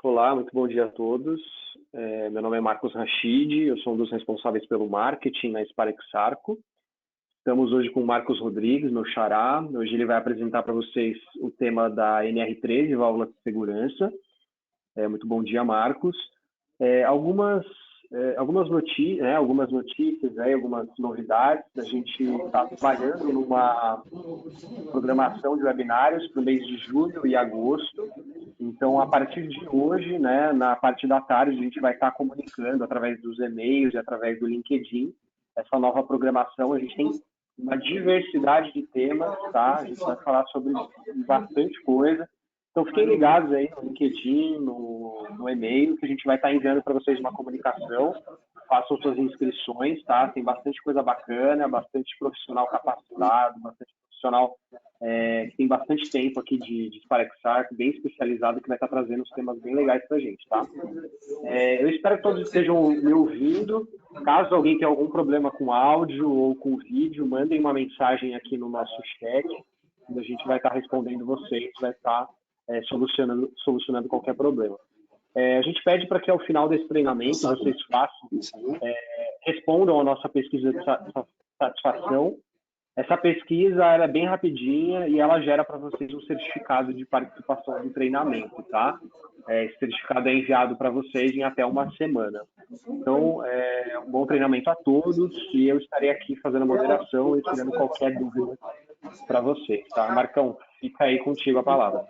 Olá, muito bom dia a todos. Meu nome é Marcos Rachid, eu sou um dos responsáveis pelo marketing na Sparexarco. Estamos hoje com o Marcos Rodrigues, meu xará. Hoje ele vai apresentar para vocês o tema da NR13, válvula de segurança. Muito bom dia, Marcos. Algumas notícias, algumas novidades. A gente está trabalhando numa programação de webinários para o mês de julho e agosto. Então, a partir de hoje, na parte da tarde, a gente vai estar comunicando através dos e-mails e através do LinkedIn essa nova programação. A gente tem uma diversidade de temas, tá? A gente vai falar sobre bastante coisa. Então, fiquem ligados aí no LinkedIn, no e-mail, que a gente vai estar enviando para vocês uma comunicação. Façam suas inscrições, tá? Tem bastante coisa bacana, bastante profissional capacitado, bastante profissional que tem bastante tempo aqui de Sparexarco, bem especializado, que vai estar trazendo os temas bem legais para a gente, tá? Eu espero que todos estejam me ouvindo. Caso alguém tenha algum problema com áudio ou com vídeo, mandem uma mensagem aqui no nosso chat, onde a gente vai estar respondendo vocês, vai estar solucionando qualquer problema. A gente pede para que ao final desse treinamento vocês respondam a nossa pesquisa de satisfação. Essa pesquisa ela é bem rapidinha e ela gera para vocês um certificado de participação do treinamento, tá? Esse certificado é enviado para vocês em até uma semana. Então, um bom treinamento a todos e eu estarei aqui fazendo a moderação e tirando qualquer dúvida para vocês, tá? Marcão, fica aí contigo a palavra.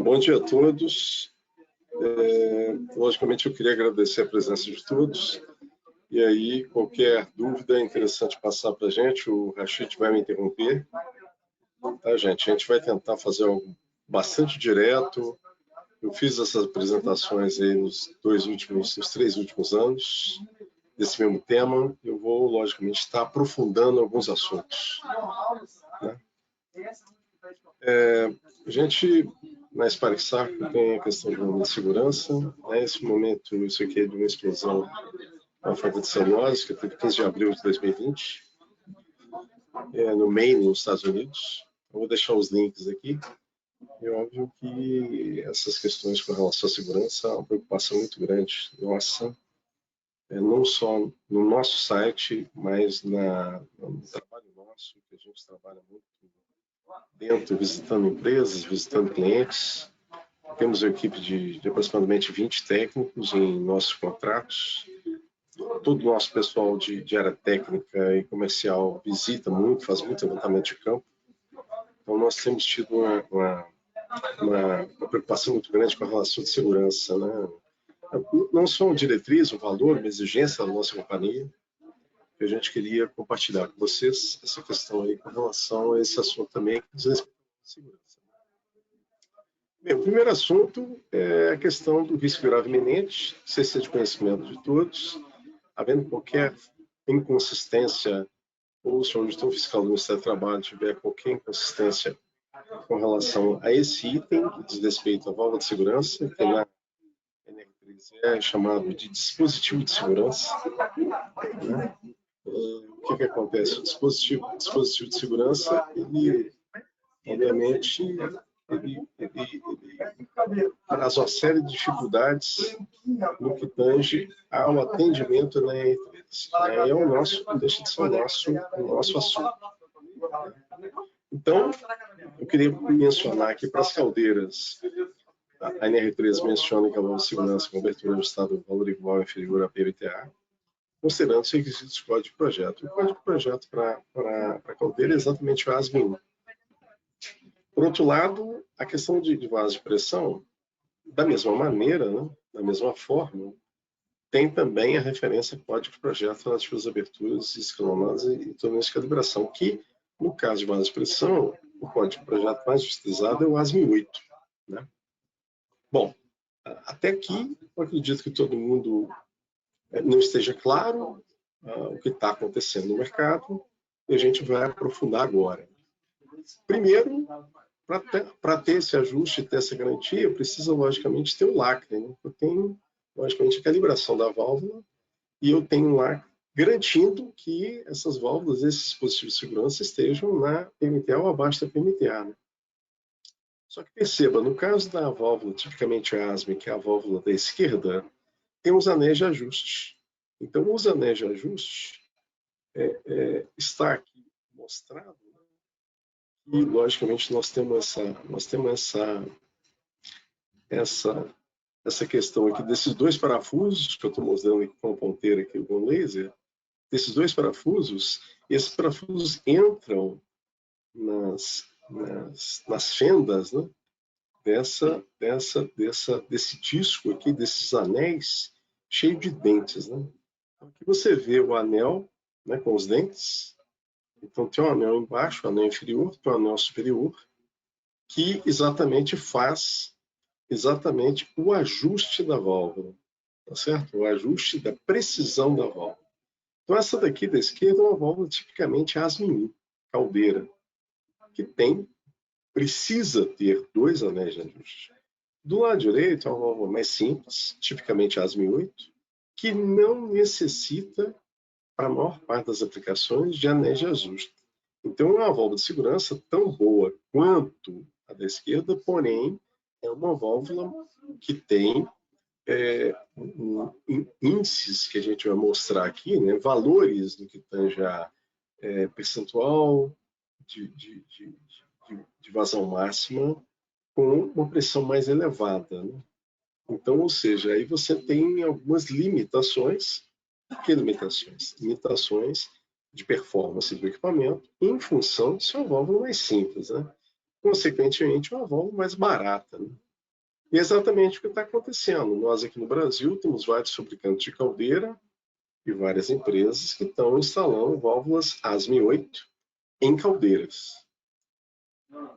Bom dia a todos. Logicamente, eu queria agradecer a presença de todos. E aí, qualquer dúvida é interessante passar para a gente, o Rachid vai me interromper. Tá, gente? A gente vai tentar fazer algo bastante direto. Eu fiz essas apresentações aí nos 3 últimos anos, desse mesmo tema. Eu vou, logicamente, estar aprofundando alguns assuntos. Né? A gente, na Sparexarco, tem a questão de segurança. Nesse momento, isso aqui é de uma explosão na fábrica de celulose, que teve 15 de abril de 2020, no Maine, nos Estados Unidos. Eu vou deixar os links aqui. É óbvio que essas questões com relação à segurança é uma preocupação muito grande nossa, não só no nosso site, mas no trabalho nosso, que a gente trabalha muito dentro, visitando empresas, visitando clientes. Temos uma equipe de aproximadamente 20 técnicos em nossos contratos. Todo o nosso pessoal de área técnica e comercial visita muito, faz muito levantamento de campo. Então, nós temos tido uma preocupação muito grande com a relação de segurança. Né? Não só uma diretriz, um valor, uma exigência da nossa companhia, que a gente queria compartilhar com vocês essa questão aí com relação a esse assunto também, que diz respeito à segurança. Bem, o primeiro assunto é a questão do risco grave iminente, não sei se é de conhecimento de todos. Havendo qualquer inconsistência, ou se o auditor fiscal do Ministério do Trabalho tiver qualquer inconsistência com relação a esse item, que diz respeito à válvula de segurança, que na NR13 é chamado de dispositivo de segurança. Né? O que acontece? O dispositivo de segurança, ele, obviamente, ele traz uma série de dificuldades no que tange ao atendimento na NR13. Não deixa de ser o nosso assunto. Então, eu queria mencionar aqui para as caldeiras, a NR13 menciona que a válvula de segurança com cobertura ajustada ao valor igual ou inferior a PMTA, considerando os requisitos do Código de Projeto. O Código de Projeto para a caldeira é exatamente o ASME 1. Por outro lado, a questão de vaso de pressão, da mesma maneira, né, da mesma forma, tem também a referência Código de Projeto relativa às aberturas escalonadas e torneios de calibração, que, no caso de vaso de pressão, o Código de Projeto mais utilizado é o ASME 8. Né? Bom, até aqui, eu acredito que todo mundo não esteja claro o que está acontecendo no mercado, e a gente vai aprofundar agora. Primeiro, para ter esse ajuste, ter essa garantia, precisa, logicamente, ter o lacre. Né? Eu tenho, logicamente, a calibração da válvula e eu tenho lá garantindo que essas válvulas, esses dispositivos de segurança estejam na PMTA ou abaixo da PMTA. Né? Só que perceba, no caso da válvula tipicamente ASME, que é a válvula da esquerda, tem os anéis de ajuste. Então, os anéis de ajuste está aqui mostrado, né? E, logicamente, nós temos essa questão aqui desses dois parafusos, que eu estou mostrando aqui com a ponteira aqui com laser, desses dois parafusos, esses parafusos entram nas fendas, né, desse disco aqui, desses anéis, cheio de dentes. Né? Aqui você vê o anel, né, com os dentes. Então tem um anel embaixo, um anel inferior, tem um anel superior, que exatamente faz o ajuste da válvula, tá certo? O ajuste da precisão da válvula. Então essa daqui da esquerda é uma válvula tipicamente ASME, caldeira, que precisa ter dois anéis de ajuste. Do lado direito é uma válvula mais simples, tipicamente ASME 8, que não necessita, para a maior parte das aplicações, de anéis de ajuste. Então é uma válvula de segurança tão boa quanto a da esquerda, porém é uma válvula que tem índices que a gente vai mostrar aqui, né, valores do que tange a percentual de vazão máxima com uma pressão mais elevada. Né? Então, ou seja, aí você tem algumas limitações. Que limitações? Limitações de performance do equipamento em função de ser uma válvula mais simples. Né? Consequentemente, uma válvula mais barata. Né? E é exatamente o que está acontecendo. Nós aqui no Brasil temos vários fabricantes de caldeira e várias empresas que estão instalando válvulas ASME 8 em caldeiras.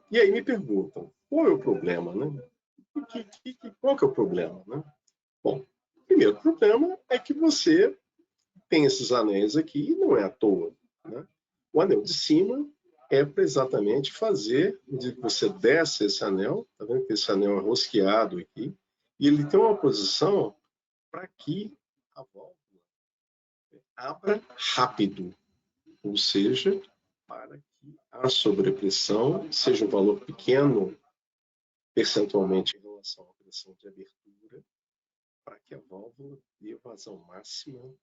E aí me perguntam, qual é o problema? Né? Qual que é o problema? Né? Bom, o primeiro problema é que você tem esses anéis aqui e não é à toa. Né? O anel de cima é para exatamente fazer, você desce esse anel, tá vendo que esse anel é rosqueado aqui, e ele tem uma posição para que a válvula abra rápido, ou seja, para que a sobrepressão seja um valor pequeno percentualmente em relação à pressão de abertura, para que a válvula dê vazão máxima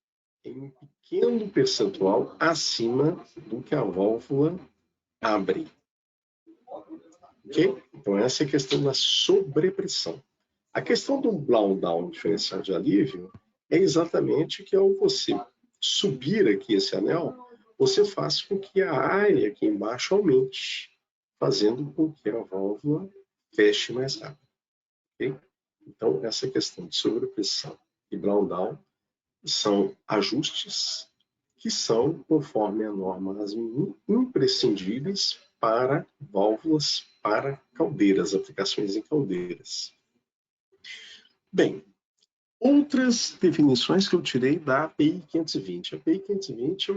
em um pequeno percentual acima do que a válvula abre. Ok? Então, essa é a questão da sobrepressão. A questão do blow down, diferencial de alívio, é exatamente que ao você subir aqui esse anel, você faz com que a área aqui embaixo aumente, fazendo com que a válvula feche mais rápido. Okay? Então, essa questão de sobrepressão e blow down são ajustes que são, conforme a norma ASME, imprescindíveis para válvulas para caldeiras, aplicações em caldeiras. Bem, outras definições que eu tirei da API 520. A API 520 é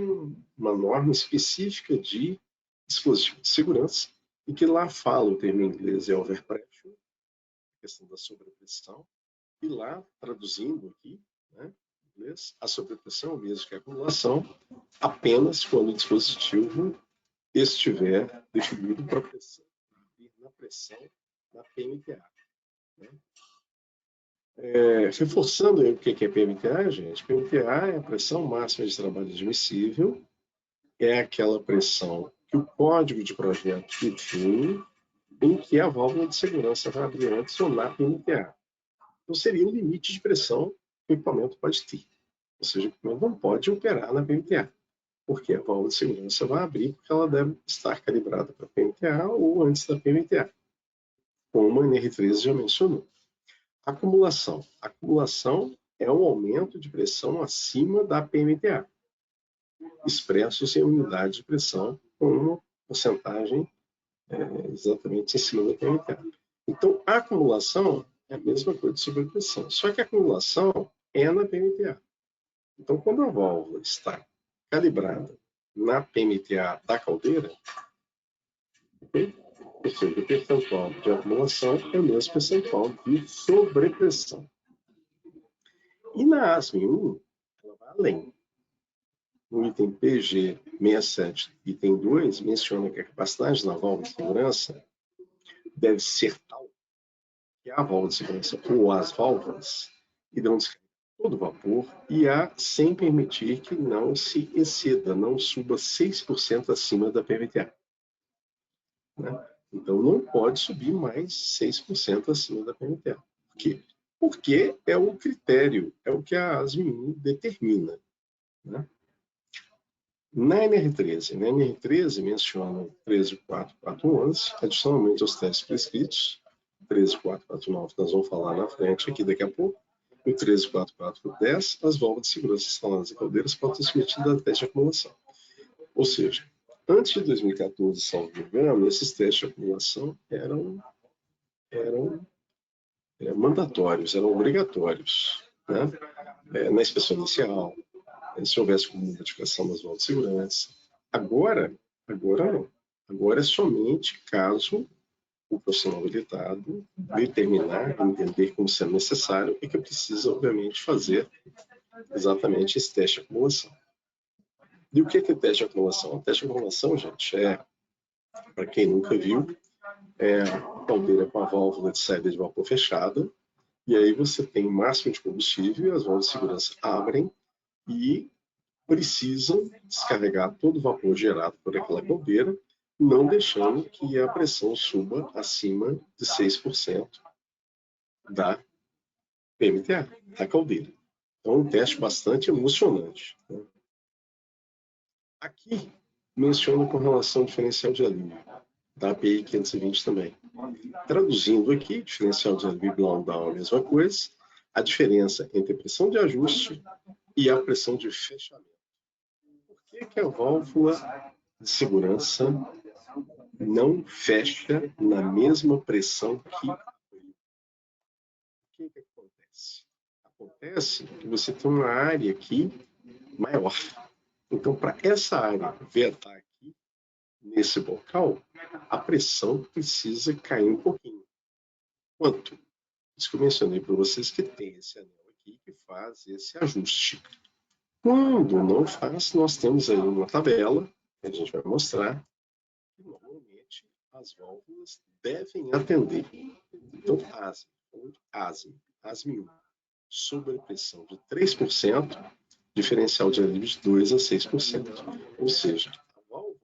uma norma específica de dispositivo de segurança e que lá fala, o termo em inglês é overpressure, a questão da sobrepressão, e lá, traduzindo aqui, né, em inglês, a sobrepressão é o mesmo que a acumulação, apenas quando o dispositivo estiver definido para na pressão da PMTA. Né? Reforçando aí o que é PMTA, gente, PMTA é a pressão máxima de trabalho admissível, é aquela pressão que o código de projeto define em que a válvula de segurança vai abrir antes ou na PMTA. Então, seria o limite de pressão que o equipamento pode ter. Ou seja, o equipamento não pode operar na PMTA, porque a válvula de segurança vai abrir porque ela deve estar calibrada para a PMTA ou antes da PMTA, como a NR13 já mencionou. Acumulação. Acumulação é um aumento de pressão acima da PMTA, expressos em unidade de pressão com uma porcentagem exatamente em cima da PMTA. Então, a acumulação é a mesma coisa de sobrepressão, só que a acumulação é na PMTA. Então, quando a válvula está calibrada na PMTA da caldeira, ou seja, o percentual de acumulação é o mesmo percentual de sobrepressão. E na ASME 1, ela vai além. No item PG67, item 2, menciona que a capacidade da válvula de segurança deve ser tal que a válvula de segurança ou as válvulas irão descarregar todo o vapor e ar sem permitir que não se exceda, não suba 6% acima da PVTA. Né? Então, não pode subir mais 6% acima da PVTA. Por quê? Porque é o critério, é o que a ASME determina. Né? Na NR13 menciona 13.4.4.11, adicionalmente aos testes prescritos, 13.4.4.9 nós vamos falar na frente aqui daqui a pouco, e o 13.4.4.10, as válvulas de segurança instaladas em caldeiras podem ser submetidas a teste de acumulação. Ou seja, antes de 2014, salvo engano, esses testes de acumulação eram mandatórios, eram obrigatórios, né? Na inspeção inicial, se houvesse como modificação das válvulas de segurança. Agora não. Agora é somente caso o profissional habilitado determinar, entender como sendo necessário e que precisa, obviamente, fazer exatamente esse teste de acumulação. E o que é teste de acumulação? O teste de acumulação, gente, para quem nunca viu, é a caldeira com a válvula de saída de vapor fechada, e aí você tem o máximo de combustível e as válvulas de segurança abrem e precisam descarregar todo o vapor gerado por aquela caldeira, não deixando que a pressão suba acima de 6% da PMTA, da caldeira. Então, é um teste bastante emocionante. Né? Aqui, menciono com relação ao diferencial de alívio, da API 520 também. Traduzindo aqui, diferencial de alívio e blown down é a mesma coisa, a diferença entre a pressão de ajuste e a pressão de fechamento. Por que a válvula de segurança não fecha na mesma pressão que abriu? O que acontece? Acontece que você tem uma área aqui maior. Então, para essa área vetar aqui, nesse bocal, a pressão precisa cair um pouquinho. Quanto? Isso que eu mencionei para vocês que tem esse anel aqui que faz esse ajuste. Quando não faz, nós temos aí uma tabela que a gente vai mostrar que normalmente as válvulas devem atender. Então, ASME 1, sob pressão de 3%, diferencial de alívio de 2 a 6%. Ou seja, a válvula,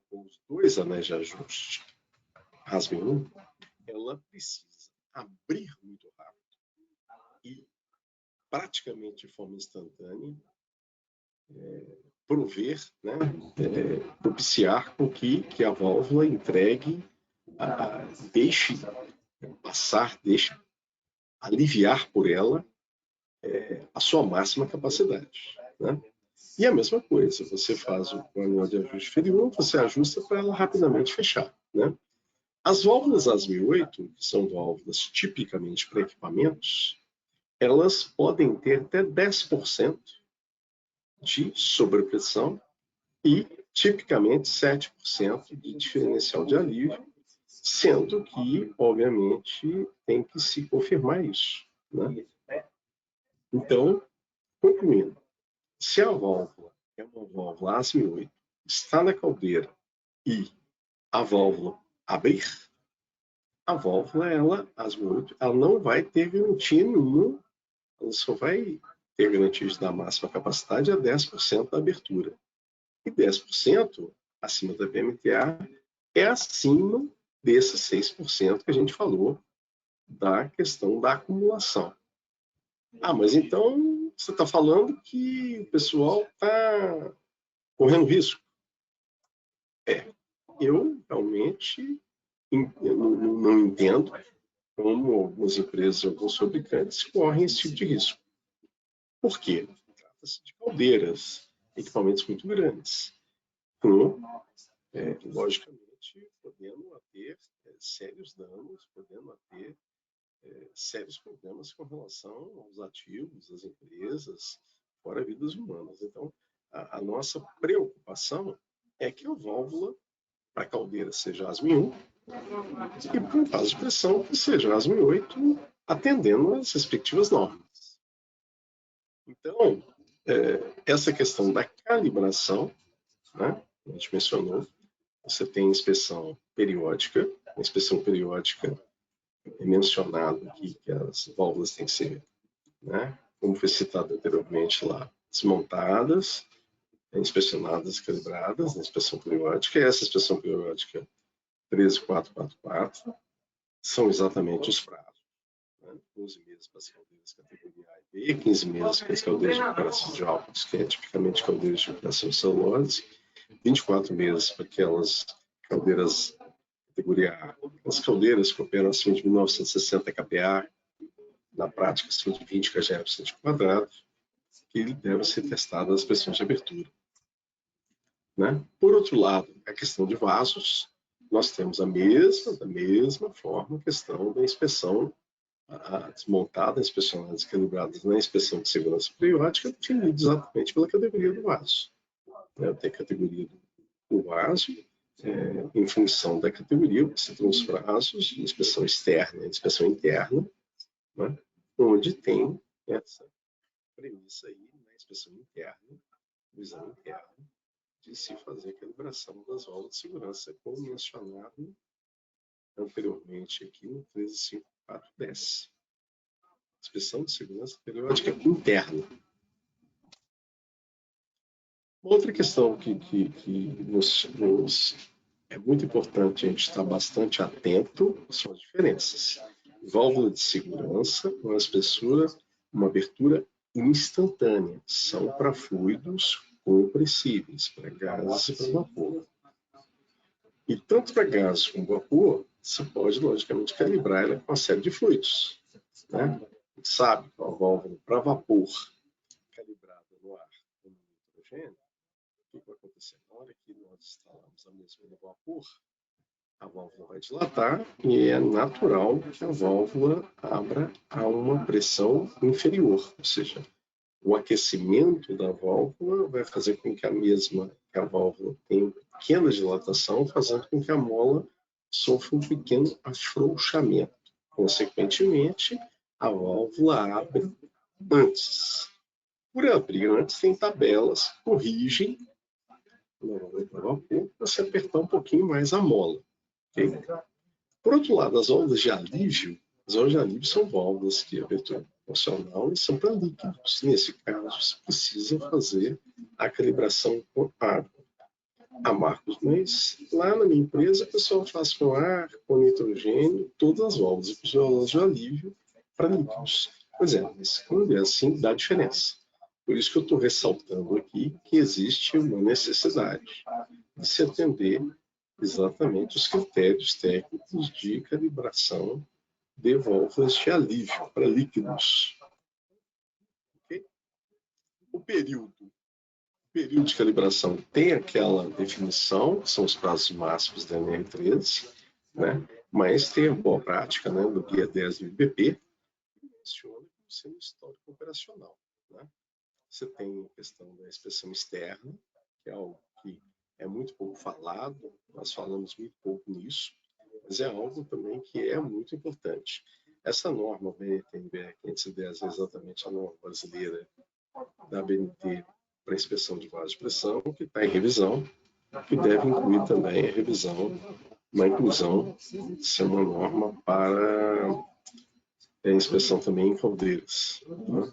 com os dois anéis de ajuste, ASME 1, ela precisa abrir muito rápido e praticamente de forma instantânea propiciar com que a válvula entregue, deixe passar, deixe aliviar por ela a sua máxima capacidade. Né? E a mesma coisa, você faz o anel de ajuste inferior, você ajusta para ela rapidamente fechar. Né? As válvulas ASME 8, que são válvulas tipicamente para equipamentos, elas podem ter até 10% de sobrepressão e, tipicamente, 7% de diferencial de alívio, sendo que, obviamente, tem que se confirmar isso. Né? Então, concluindo, se a válvula é uma válvula ASME 8, está na caldeira e a válvula abrir, a válvula, ASME 8, ela não vai ter garantia nenhuma, ela só vai ter garantia de dar máxima capacidade a 10% da abertura. E 10% acima da PMTA é acima desses 6% que a gente falou da questão da acumulação. Mas então você está falando que o pessoal está correndo risco? Eu realmente não entendo como algumas empresas, alguns fabricantes correm esse tipo de risco. Por quê? Trata-se de caldeiras, equipamentos muito grandes, logicamente, podendo ter sérios danos, podendo ter sérios problemas com relação aos ativos, às empresas, fora vidas humanas. Então, a nossa preocupação é que a válvula para a caldeira seja ASME 1 e para o caso de pressão que seja ASME 8, atendendo às respectivas normas. Então, essa questão da calibração, né, a gente mencionou, você tem inspeção periódica, na inspeção periódica é mencionado aqui que as válvulas têm que ser, né, como foi citado anteriormente lá, desmontadas, inspecionadas, calibradas na inspeção periódica, e essa inspeção periódica 13444 são exatamente os prazos, né? 12 meses para as caldeiras categoria A e B, 15 meses para as caldeiras de operação de álcool, que é tipicamente caldeiras de operação de celulose, 24 meses para aquelas caldeiras categoria A, as caldeiras que operam acima de 1960 kPa, na prática acima de 20 kgf por centímetro quadrado, que devem ser testadas as pressões de abertura. Né? Por outro lado, a questão de vasos, nós temos da mesma forma a questão da inspeção desmontada, inspecionada e calibrada na inspeção de segurança periódica, definida exatamente pela categoria do vaso. Tem a categoria do vaso, em função da categoria, você tem os prazos de inspeção externa e inspeção interna, né? Onde tem essa premissa aí na inspeção interna, no exame interno, de se fazer a calibração das válvulas de segurança, como mencionado anteriormente aqui no 135.410. Inspeção de segurança periódica interna. Outra questão que é muito importante a gente estar bastante atento são as diferenças. Válvula de segurança, uma abertura instantânea, são para fluidos compressíveis, para gases e para vapor. E tanto para gases como vapor, você pode, logicamente, calibrar ela com uma série de fluidos. Né? A gente sabe que uma válvula para vapor calibrada no ar com nitrogênio, o que vai acontecer? Na hora que nós instalamos a mesma no vapor, a válvula vai dilatar e é natural que a válvula abra a uma pressão inferior, ou seja, o aquecimento da válvula vai fazer com que a válvula tenha pequena dilatação, fazendo com que a mola sofra um pequeno afrouxamento. Consequentemente, a válvula abre antes. Por abrir antes, tem tabelas que corrigem na válvula para vapor para se apertar um pouquinho mais a mola. Okay? Por outro lado, as válvulas de alívio são válvulas de abertura proporcional e são para líquidos. Nesse caso, você precisa fazer a calibração com água. Marcos, mas lá na minha empresa o pessoal faz com ar, com nitrogênio, todas as válvulas de alívio para líquidos. Pois é, mas quando é assim, dá diferença. Por isso que eu estou ressaltando aqui que existe uma necessidade de se atender exatamente os critérios técnicos de calibração de válvulas de alívio para líquidos. Okay? O período de calibração tem aquela definição, que são os prazos máximos da NR13, né? Mas tem a boa prática, né, do Guia 10 do IBP, que menciona como sendo histórico operacional. Né? Você tem a questão da inspeção externa, que é algo que é muito pouco falado, nós falamos muito pouco nisso, mas é algo também que é muito importante. Essa norma BNT 510 é exatamente a norma brasileira da BNT para inspeção de vasos de pressão, que está em revisão, que deve incluir também a revisão, uma inclusão, ser uma norma para a inspeção também em caldeiras. Né?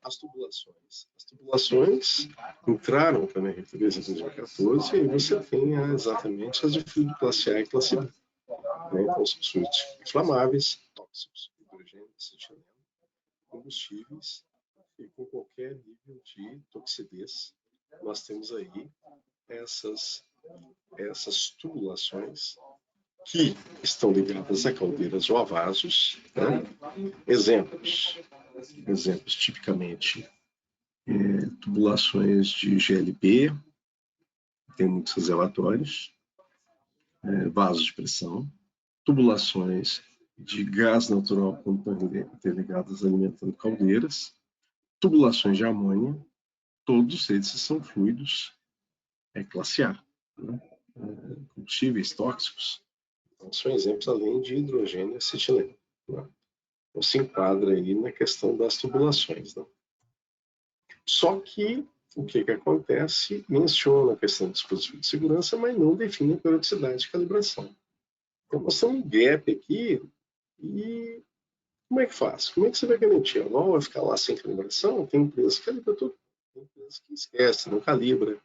As tubulações entraram para a NR13 em 2014 e você tem exatamente as de fluido classe A e classe B. Né? Então, são fluidos inflamáveis, tóxicos, hidrogênio, acetileno, combustíveis e com qualquer nível de toxidez. Nós temos aí essas tubulações que estão ligadas a caldeiras ou a vasos. Né? Exemplos tipicamente tubulações de GLP, tem muitos reservatórios, vasos de pressão, tubulações de gás natural quando estão interligadas alimentando caldeiras, tubulações de amônia, todos esses são fluidos classe A, né? Combustíveis tóxicos. Então, são exemplos além de hidrogênio e acetileno. Né? Então, se enquadra aí na questão das tubulações. Né? Só que o que acontece? Menciona a questão do dispositivo de segurança, mas não define a periodicidade de calibração. Então, nós temos um gap aqui e como é que faz? Como é que você vai garantir? A válvula vai ficar lá sem calibração? Tem empresas que calibram tudo, tem empresas que esquecem, não calibra,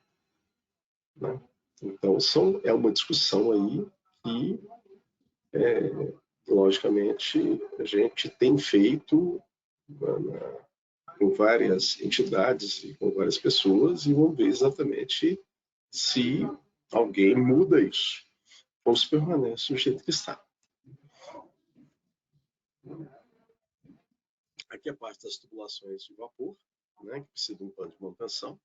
né? Então, é uma discussão aí que, logicamente, a gente tem feito com várias entidades e com várias pessoas e vamos ver exatamente se alguém muda isso ou se permanece do jeito que está. Aqui é a parte das tubulações de vapor, né, que precisa de um plano de manutenção.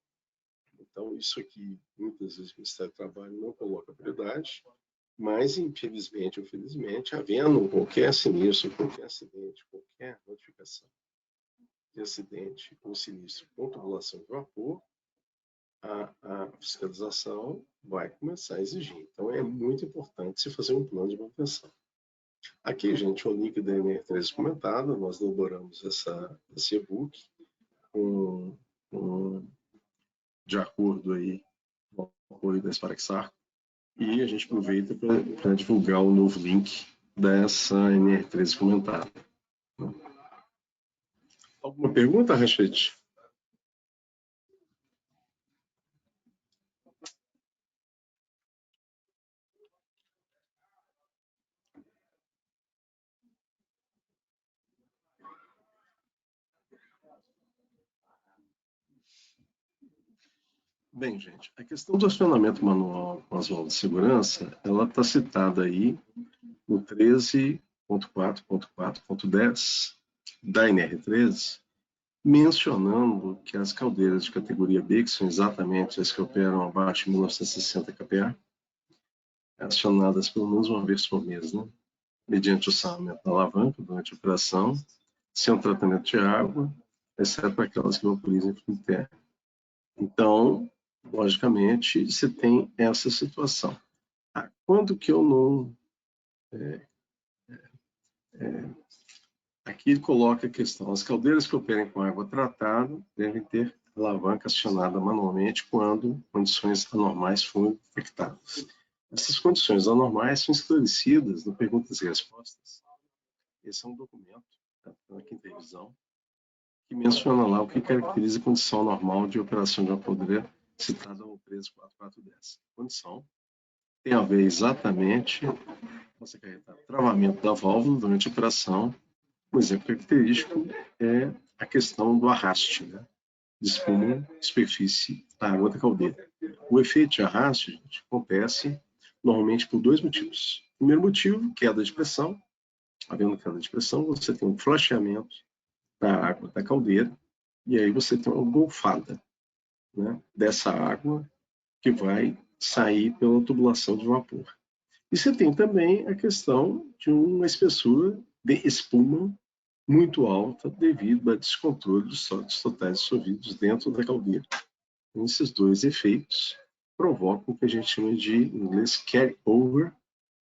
Então, isso aqui, muitas vezes, o Ministério do Trabalho não coloca prioridade, mas, infelizmente ou felizmente, havendo qualquer sinistro, qualquer acidente, qualquer notificação de acidente ou sinistro com tubulação de vapor, a fiscalização vai começar a exigir. Então, é muito importante se fazer um plano de manutenção. Aqui, gente, o link da NR3 comentada, nós elaboramos esse e-book de acordo aí com o apoio da Sparexar, e a gente aproveita para divulgar o novo link dessa NR3 comentada. Alguma pergunta, Rachid? Bem, gente, a questão do acionamento manual com as válvulas de segurança, ela está citada aí no 13.4.4.10 da NR13, mencionando que as caldeiras de categoria B, que são exatamente as que operam abaixo de 1960 kPa, acionadas pelo menos uma vez por mês, né? Mediante o acionamento da alavanca durante a operação, sem o tratamento de água, exceto aquelas que vaporizam em fluido térmico. Então, logicamente, você tem essa situação. Quando que eu não... Aqui coloca a questão, as caldeiras que operem com água tratada devem ter alavanca acionada manualmente quando condições anormais forem detectadas. Essas condições anormais são esclarecidas no Perguntas e Respostas. Esse é um documento da quinta revisão que menciona lá o que caracteriza a condição normal de operação de uma caldeira citada no 13.4.4.10. Condição tem a ver exatamente com o travamento da válvula durante a operação. Um exemplo característico é a questão do arraste, né, de espuma, superfície da água da caldeira. O efeito de arraste, gente, acontece normalmente por dois motivos. Primeiro motivo, queda de pressão. Havendo queda de pressão, você tem um flasheamento da água da caldeira e aí você tem uma golfada, né, dessa água que vai sair pela tubulação de vapor. E você tem também a questão de uma espessura de espuma muito alta devido ao descontrole dos sólidos totais dissolvidos dentro da caldeira. Então, esses dois efeitos provocam o que a gente chama de, em inglês, carry-over,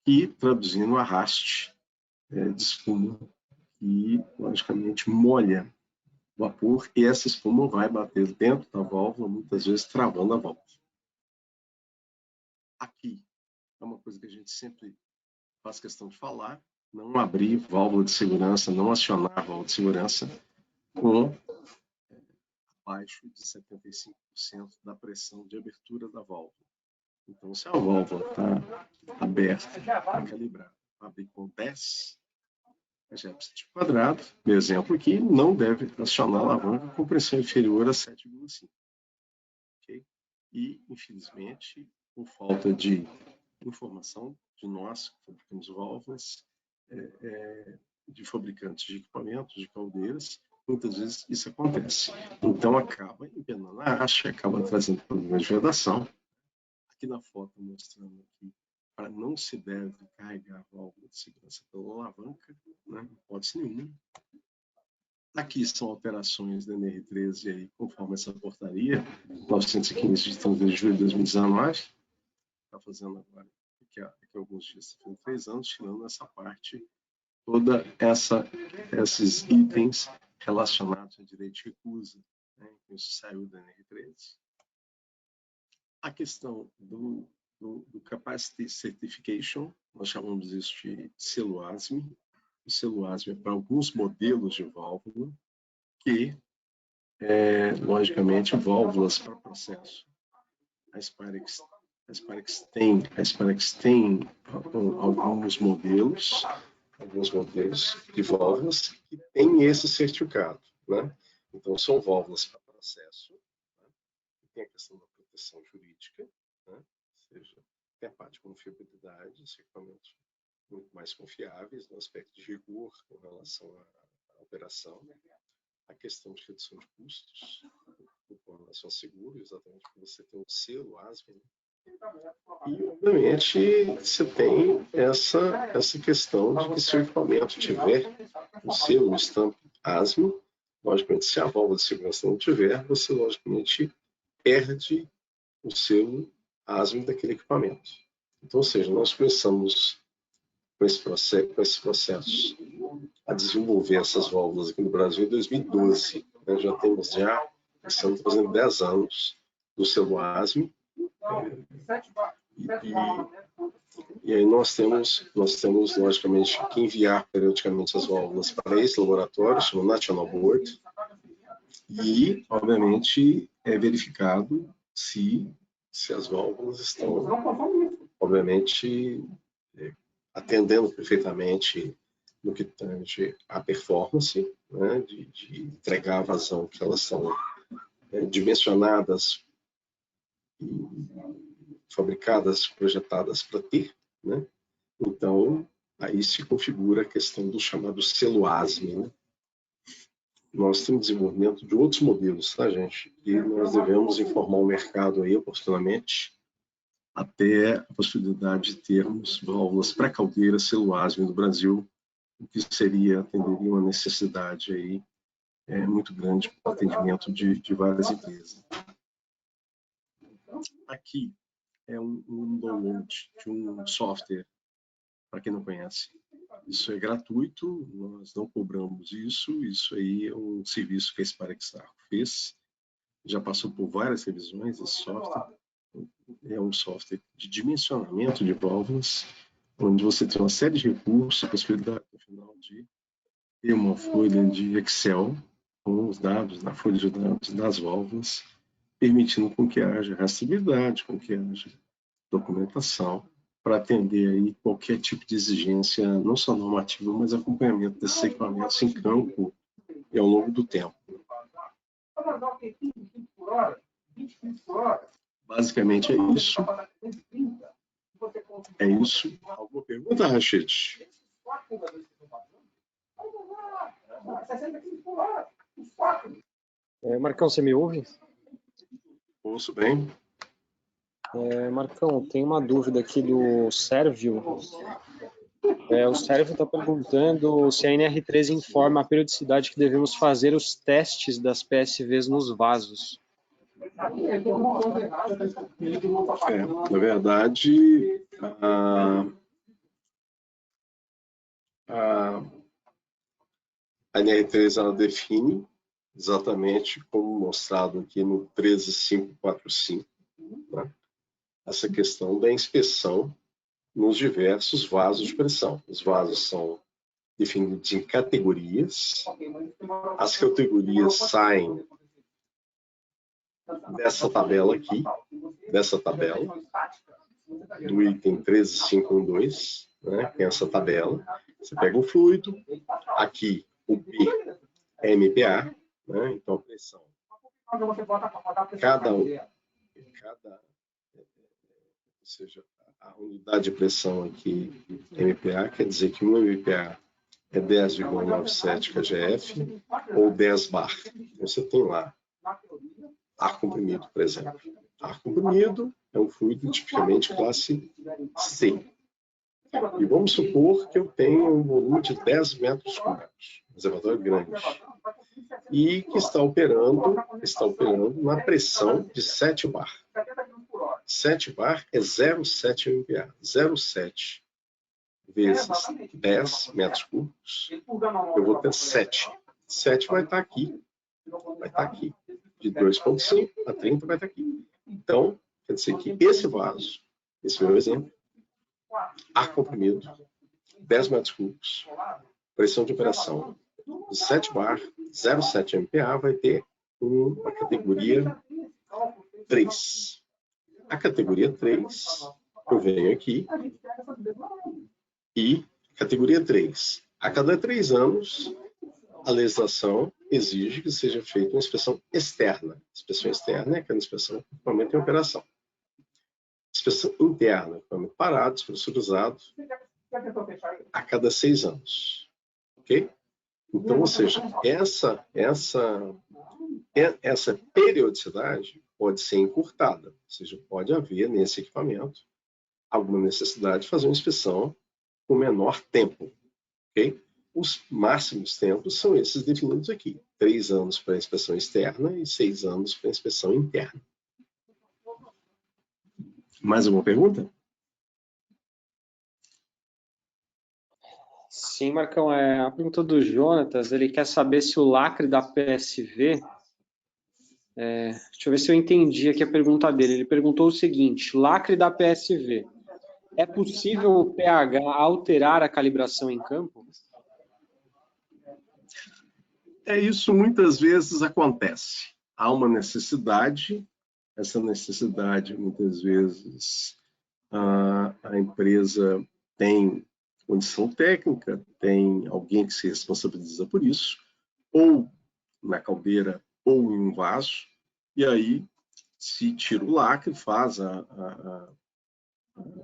e traduzindo arraste de espuma, que logicamente molha o vapor, e essa espuma vai bater dentro da válvula, muitas vezes travando a válvula. Aqui é uma coisa que a gente sempre faz questão de falar: não abrir válvula de segurança, não acionar a válvula de segurança com abaixo de 75% da pressão de abertura da válvula. Então, se a válvula está aberta, calibrada, abrir com 10, já precisa de quadrado. Meu exemplo aqui, não deve acionar a alavanca com pressão inferior a 7,5. Okay? E, infelizmente, por falta de informação de nós, que fabricamos válvulas, de fabricantes de equipamentos, de caldeiras, muitas vezes isso acontece. Então, acaba empenando a haste, acaba trazendo problemas de vedação. Aqui na foto, mostrando aqui, para não se deve carregar a válvula de segurança pela alavanca, né? Hipótese nenhuma. Aqui são alterações da NR13, aí, conforme essa portaria 915 de 30 de julho de 2019, está fazendo agora, daqui a alguns dias, está fazendo 3 anos, tirando essa parte, toda esses itens relacionados a direito de recusa, né? Isso saiu da NR13. A questão do do Capacity Certification, nós chamamos isso de selo ASME. O selo ASME é para alguns modelos de válvula que, logicamente, válvulas para processo. A Spirax tem alguns modelos de válvulas que têm esse certificado, né? Então, são válvulas para processo, né? Tem a questão da proteção jurídica, né? Ou seja, tem a parte de confiabilidade, os equipamentos muito mais confiáveis no aspecto de rigor com relação à operação, a questão de redução de custos com relação ao seguro, exatamente porque você tem um selo ASME, né? E, obviamente, você tem essa questão de que se o equipamento tiver o selo, o stamp ASME, logicamente, se a válvula de segurança não tiver, você, logicamente, perde o selo ASME daquele equipamento. Então, ou seja, nós começamos com esses processos a desenvolver essas válvulas aqui no Brasil em 2012. Né? Estamos fazendo 10 anos do selo ASME. E aí nós temos, logicamente, que enviar periodicamente as válvulas para esse laboratório, no National Board, e, obviamente, é verificado se as válvulas estão, obviamente, atendendo perfeitamente no que tange a performance, né, de entregar a vazão que elas são dimensionadas e fabricadas, projetadas para ter, né? Então, aí se configura a questão do chamado selo ASME, né? Nós temos desenvolvimento de outros modelos, tá, gente? E nós devemos informar o mercado aí oportunamente até a possibilidade de termos válvulas pré-caldeiras selo ASME no Brasil, o que atenderia uma necessidade aí muito grande para o atendimento de várias empresas. Aqui é um download de um software, para quem não conhece. Isso é gratuito, nós não cobramos isso aí é um serviço que a Spirax fez, já passou por várias revisões. Esse software é um software de dimensionamento de válvulas, onde você tem uma série de recursos, a possibilidade no final de ter uma folha de Excel com os dados na folha de dados das válvulas, permitindo com que haja rastreabilidade, com que haja documentação, para atender aí qualquer tipo de exigência, não só normativa, mas acompanhamento desses equipamentos em campo e ao longo do tempo. Basicamente é isso. É isso. Alguma pergunta, Rachid? Marcão, você me ouve? Ouço bem. Marcão, tem uma dúvida aqui do Sérvio. O Sérvio está perguntando se a NR13 informa a periodicidade que devemos fazer os testes das PSVs nos vasos. Na verdade, a NR13 ela define exatamente como mostrado aqui no 13545, né? Essa questão da inspeção nos diversos vasos de pressão. Os vasos são definidos em categorias. As categorias saem dessa tabela aqui, do item 13512, né? Tem essa tabela. Você pega o fluido, aqui o P é MPa, né? Então a pressão. Ou seja, a unidade de pressão aqui, MPa, quer dizer que 1 MPa é 10,97 kgf ou 10 bar. Então, você tem lá ar comprimido, por exemplo. Ar comprimido é um fluido tipicamente classe C. E vamos supor que eu tenho um volume de 10 metros cúbicos, um reservatório grande, e que está operando na pressão de 7 bar. 7 bar é 0,7 MPa. 0,7 vezes 10 metros cúbicos, eu vou ter 7. 7 vai estar aqui. De 2,5 a 30 vai estar aqui. Então, quer dizer que esse vaso, esse é o meu exemplo, ar comprimido, 10 metros cúbicos, pressão de operação 7 bar, 0,7 MPa, vai ter uma categoria 3. A categoria 3, eu venho aqui e categoria 3. A cada 3 anos, a legislação exige que seja feita uma inspeção externa. Inspeção externa é aquela inspeção de equipamento em operação. Inspeção interna, equipamento parado, pressurizado, a cada 6 anos. Ok? Então, ou seja, essa periodicidade pode ser encurtada, ou seja, pode haver nesse equipamento alguma necessidade de fazer uma inspeção com menor tempo. Okay? Os máximos tempos são esses definidos aqui: 3 anos para a inspeção externa e 6 anos para a inspeção interna. Mais alguma pergunta? Sim, Marcão, a pergunta do Jonatas, ele quer saber se o lacre da PSV, deixa eu ver se eu entendi aqui a pergunta dele, ele perguntou o seguinte: lacre da PSV, é possível o pH alterar a calibração em campo? Isso muitas vezes acontece. Há uma necessidade, essa necessidade muitas vezes a empresa tem condição técnica, tem alguém que se responsabiliza por isso, ou na caldeira ou em um vaso, e aí se tira o lacre, faz um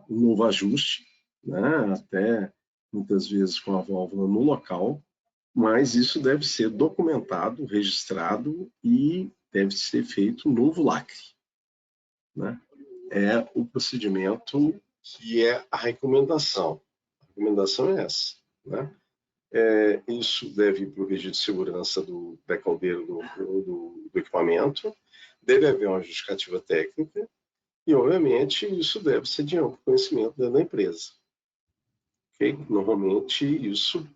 novo ajuste, né? Até muitas vezes com a válvula no local, mas isso deve ser documentado, registrado e deve ser feito um novo lacre, né? É o procedimento que é a recomendação. A recomendação é essa, né? Isso deve ir para o registro de segurança da caldeira do equipamento, deve haver uma justificativa técnica e, obviamente, isso deve ser de amplo conhecimento dentro da empresa. Okay? Normalmente, isso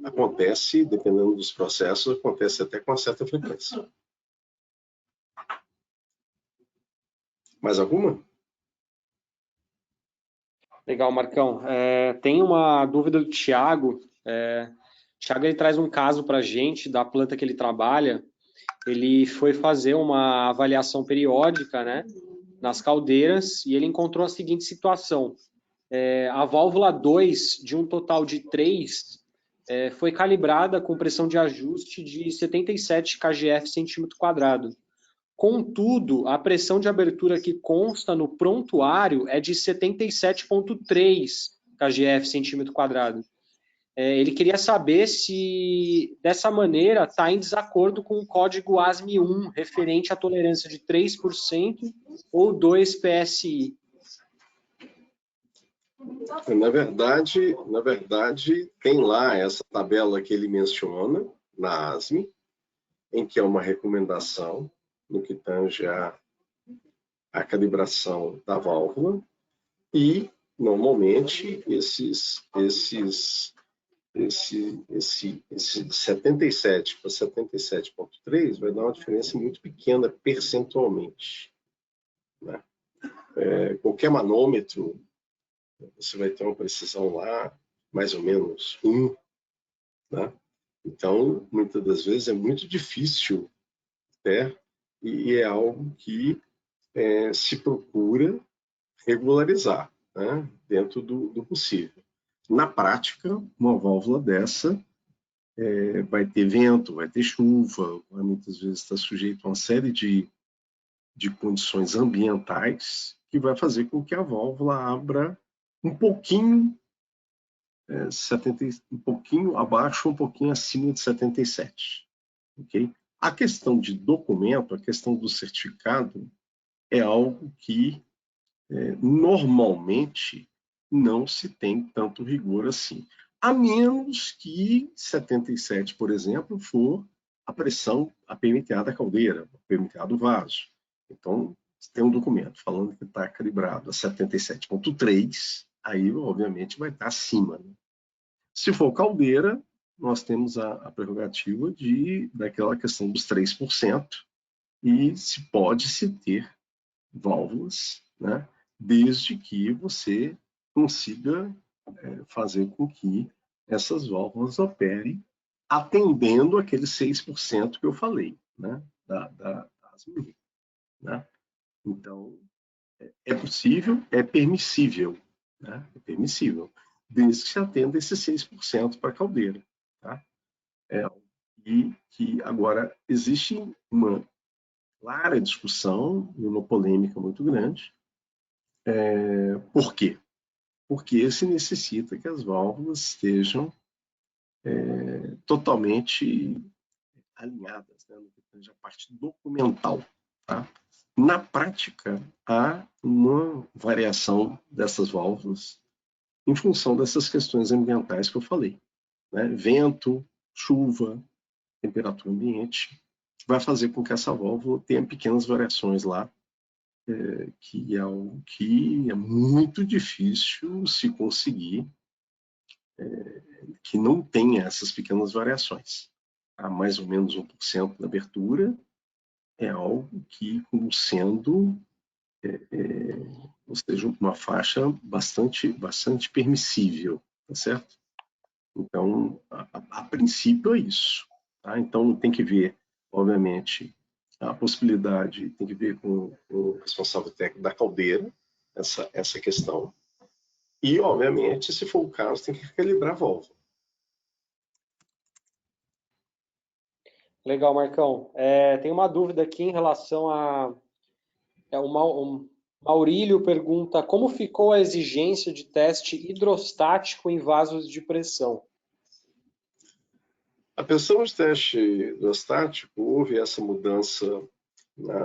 acontece, dependendo dos processos, acontece até com uma certa frequência. Mais alguma? Legal, Marcão. Tem uma dúvida do Thiago. O Thiago, ele traz um caso para a gente da planta que ele trabalha. Ele foi fazer uma avaliação periódica, né, nas caldeiras, e ele encontrou a seguinte situação: a válvula 2, de um total de 3, foi calibrada com pressão de ajuste de 77 kgf centímetro quadrado. Contudo, a pressão de abertura que consta no prontuário é de 77,3 kgf centímetro quadrado. Ele queria saber se, dessa maneira, está em desacordo com o código ASME 1, referente à tolerância de 3% ou 2 PSI. Na verdade, tem lá essa tabela que ele menciona, na ASME, em que é uma recomendação no que tange a calibração da válvula, e, normalmente, esse 77 para 77,3 vai dar uma diferença muito pequena percentualmente, né? Qualquer manômetro, você vai ter uma precisão lá, mais ou menos 1, né? Então, muitas das vezes é muito difícil ter, e é algo que se procura regularizar, né? Dentro do possível. Na prática, uma válvula dessa vai ter vento, vai ter chuva, vai muitas vezes estar sujeito a uma série de condições ambientais que vai fazer com que a válvula abra um pouquinho, um pouquinho abaixo, um pouquinho acima de 77. Okay? A questão de documento, a questão do certificado, é algo que normalmente não se tem tanto rigor assim. A menos que 77, por exemplo, for a pressão, a PMTA da caldeira, a PMTA do vaso. Então, se tem um documento falando que está calibrado a 77,3, aí, obviamente, vai estar acima, né? Se for caldeira, nós temos a prerrogativa daquela questão dos 3%, e se pode-se ter válvulas, né, desde que você consiga fazer com que essas válvulas operem atendendo aqueles 6% que eu falei, né, das medidas, né? Então, é possível, é permissível, né? É permissível, desde que se atenda esses 6% para a caldeira, tá? E que agora existe uma clara discussão e uma polêmica muito grande. Por quê? Porque se necessita que as válvulas estejam totalmente alinhadas, né, no que tange a parte documental. Tá? Na prática, há uma variação dessas válvulas em função dessas questões ambientais que eu falei. Né? Vento, chuva, temperatura ambiente, vai fazer com que essa válvula tenha pequenas variações lá, que é algo que é muito difícil se conseguir, que não tenha essas pequenas variações. Há mais ou menos 1% da abertura é algo que, como sendo, ou seja, uma faixa bastante permissível, tá certo? Então, a princípio é isso. Tá? Então, tem que ver, obviamente, a possibilidade, tem que ver com o responsável técnico da caldeira, essa questão. E, obviamente, se for o caso, tem que calibrar a válvula. Legal, Marcão. Tem uma dúvida aqui em relação a... o Maurílio pergunta como ficou a exigência de teste hidrostático em vasos de pressão? A pressão de teste hidrostático, houve essa mudança na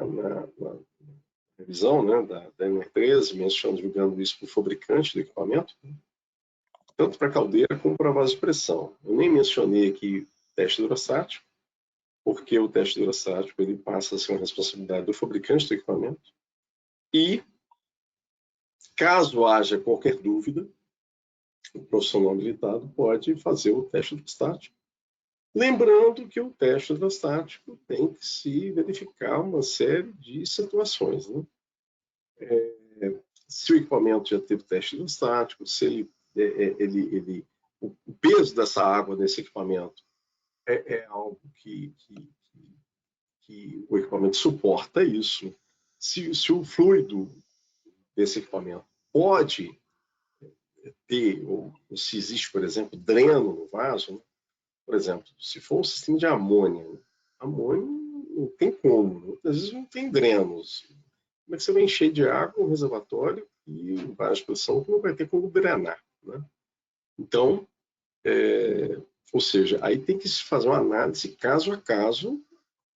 revisão, né, da NR13, mencionando, divulgando isso para o fabricante do equipamento, tanto para caldeira como para vaso de pressão. Eu nem mencionei aqui teste hidrostático, porque o teste hidrostático ele passa a ser uma responsabilidade do fabricante do equipamento. E, caso haja qualquer dúvida, o profissional habilitado pode fazer o teste hidrostático. Lembrando que o teste hidrostático tem que se verificar uma série de situações. Né? Se o equipamento já teve teste hidrostático, se o peso dessa água nesse equipamento é algo que o equipamento suporta isso. Se o fluido desse equipamento pode ter, ou se existe, por exemplo, dreno no vaso, né? Por exemplo, se for um sistema de amônia não tem como, muitas vezes não tem drenos. Como é que você vai encher de água um reservatório e um vaso de pressão que não vai ter como drenar? Né? Então, ou seja, aí tem que se fazer uma análise caso a caso,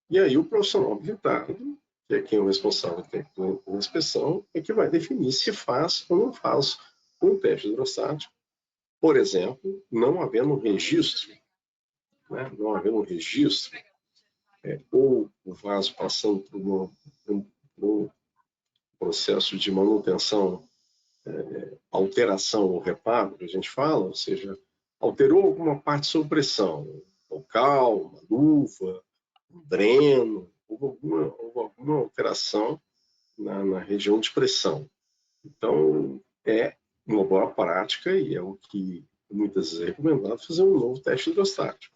e aí o profissional habilitado, que é quem é o responsável técnico da inspeção, é que vai definir se faz ou não faz um teste hidrostático. Por exemplo, não havendo um registro, né? Não havendo um registro, ou o vaso passando por um processo de manutenção, alteração ou reparo, que a gente fala, ou seja, alterou alguma parte sob pressão, um bocal, uma luva, um dreno, houve alguma alteração na região de pressão. Então, é uma boa prática e é o que muitas vezes é recomendado fazer um novo teste hidrostático.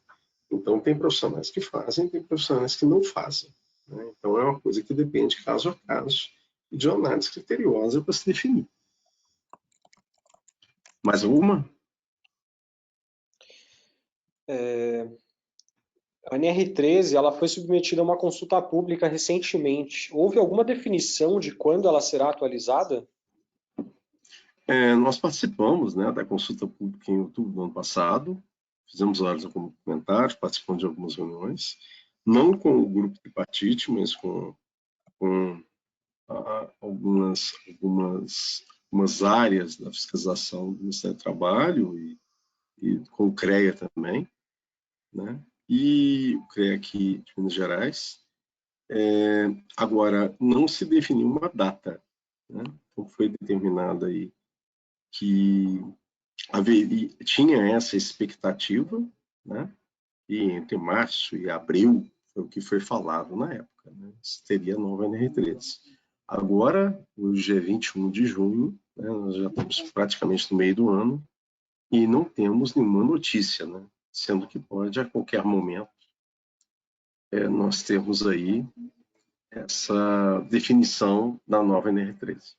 Então, tem profissionais que fazem, tem profissionais que não fazem. Né? Então, é uma coisa que depende caso a caso e de uma análise criteriosa para se definir. Mais alguma? A NR13 ela foi submetida a uma consulta pública recentemente. Houve alguma definição de quando ela será atualizada? Nós participamos, né, da consulta pública em outubro do ano passado, fizemos vários comentários, participamos de algumas reuniões, não com o grupo tripartite, mas com algumas áreas da fiscalização do Ministério do Trabalho e com o CREA também, né? E o CREA aqui de Minas Gerais. Agora, não se definiu uma data, né? Então foi determinado aí que tinha essa expectativa, né? E entre março e abril foi o que foi falado na época, né? Teria a nova NR13. Agora, hoje é 21 de junho, né, nós já estamos praticamente no meio do ano e não temos nenhuma notícia, né, sendo que pode a qualquer momento nós temos aí essa definição da nova NR13.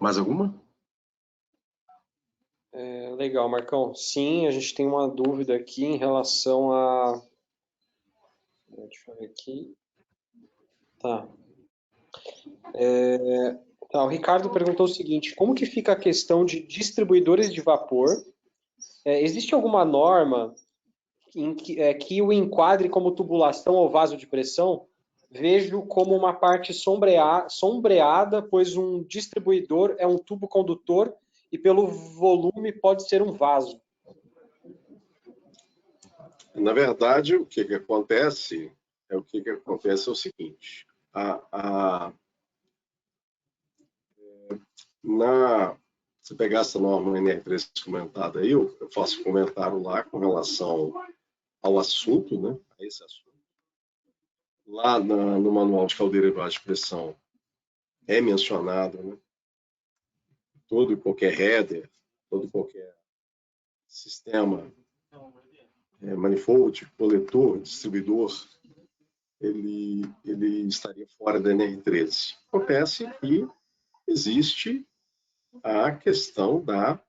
Mais alguma? Legal, Marcão. Sim, a gente tem uma dúvida aqui em relação a... Deixa eu ver aqui. Tá. O Ricardo perguntou o seguinte: como que fica a questão de distribuidores de vapor? Existe alguma norma em que o enquadre como tubulação ou vaso de pressão? Vejo como uma parte sombreada, pois um distribuidor é um tubo condutor e pelo volume pode ser um vaso. Na verdade, o que acontece é o seguinte: se pegar essa norma NR3 comentada aí, eu faço um comentário lá com relação ao assunto, né? A esse assunto. Lá no manual de caldeira e vaso de pressão é mencionado, né? Todo e qualquer header, todo e qualquer sistema, manifold, coletor, distribuidor, ele estaria fora da NR13. Acontece que existe a questão da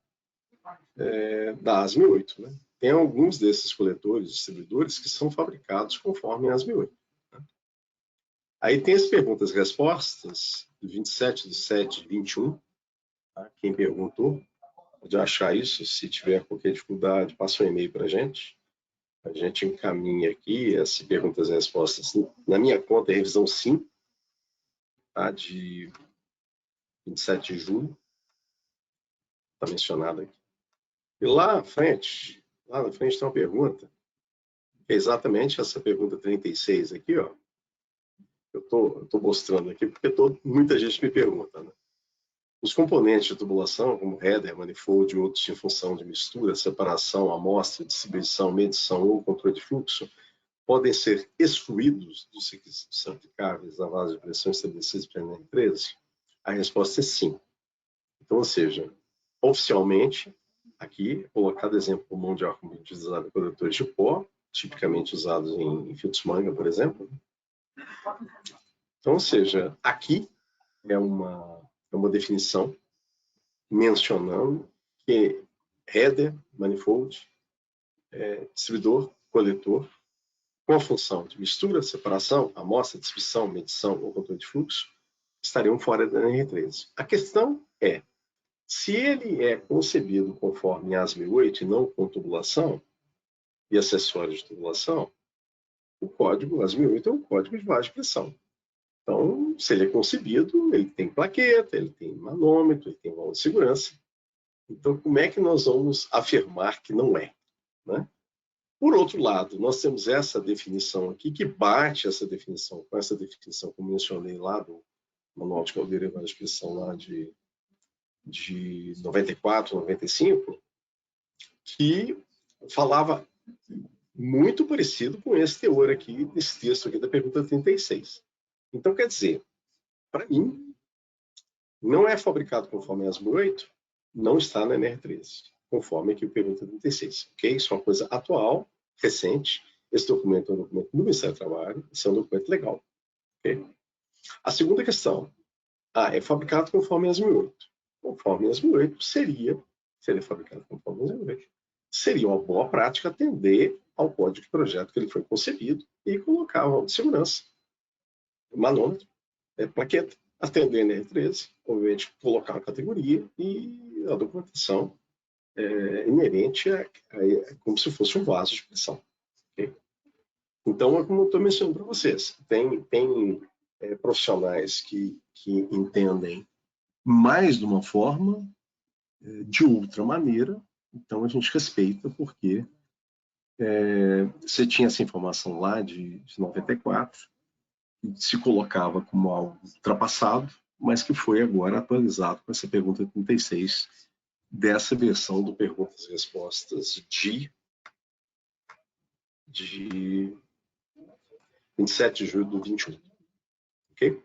ASME 8. Né? Tem alguns desses coletores, distribuidores, que são fabricados conforme a ASME 8. Né? Aí tem as perguntas e respostas, de 27/7/21. Tá? Quem perguntou pode achar isso. Se tiver qualquer dificuldade, passa um e-mail para a gente. A gente encaminha aqui as perguntas e respostas. Na minha conta é revisão 5, tá? De 27 de julho. Está mencionado aqui. E lá na frente tem uma pergunta, que é exatamente essa pergunta 36 aqui, ó. Eu tô mostrando aqui porque muita gente me pergunta, né? Os componentes de tubulação, como header, manifold e outros em função de mistura, separação, amostra, distribuição, medição ou controle de fluxo, podem ser excluídos dos requisitos aplicáveis à base de pressão estabelecidos pela NR13? A resposta é sim. Então, ou seja, oficialmente, aqui, colocado exemplo como mão de ar utilizado em coletores de pó, tipicamente usados em filtros manga, por exemplo. Então, ou seja, aqui é uma definição mencionando que header, manifold, distribuidor, coletor, com a função de mistura, separação, amostra, distribuição, medição ou controle de fluxo, estariam fora da NR13. A questão é, se ele é concebido conforme ASME 8 e não com tubulação e acessórios de tubulação, o código ASME 8 é um código de vaso de pressão. Então, se ele é concebido, ele tem plaqueta, ele tem manômetro, ele tem válvula de segurança. Então, como é que nós vamos afirmar que não é? Né? Por outro lado, nós temos essa definição aqui, que bate essa definição com essa definição que eu mencionei lá do Manual de Caldeira e Vaso de Pressão lá de 94, 95, que falava muito parecido com esse teor aqui, desse texto aqui da pergunta 36. Então, quer dizer, para mim, não é fabricado conforme a ASME 8, não está na NR13, conforme aqui o pergunta 36. Ok? Isso é uma coisa atual, recente. Esse documento é um documento do Ministério do Trabalho, esse é um documento legal. Okay? A segunda questão, é fabricado conforme a ASME 8. Conforme a ASME 8 seria fabricado conforme a ASME 8. Seria uma boa prática atender ao código de projeto que ele foi concebido e colocar a válvula de segurança, manômetro, plaqueta, atender a NR13, obviamente colocar a categoria e a documentação inerente como se fosse um vaso de pressão. Okay? Então, é como eu estou mencionando para vocês, tem profissionais que entendem mais de uma forma, de outra maneira, então a gente respeita, porque você tinha essa informação lá de 94, que se colocava como algo ultrapassado, mas que foi agora atualizado com essa pergunta 36, dessa versão do Perguntas e Respostas de 27 de julho do 21. ok?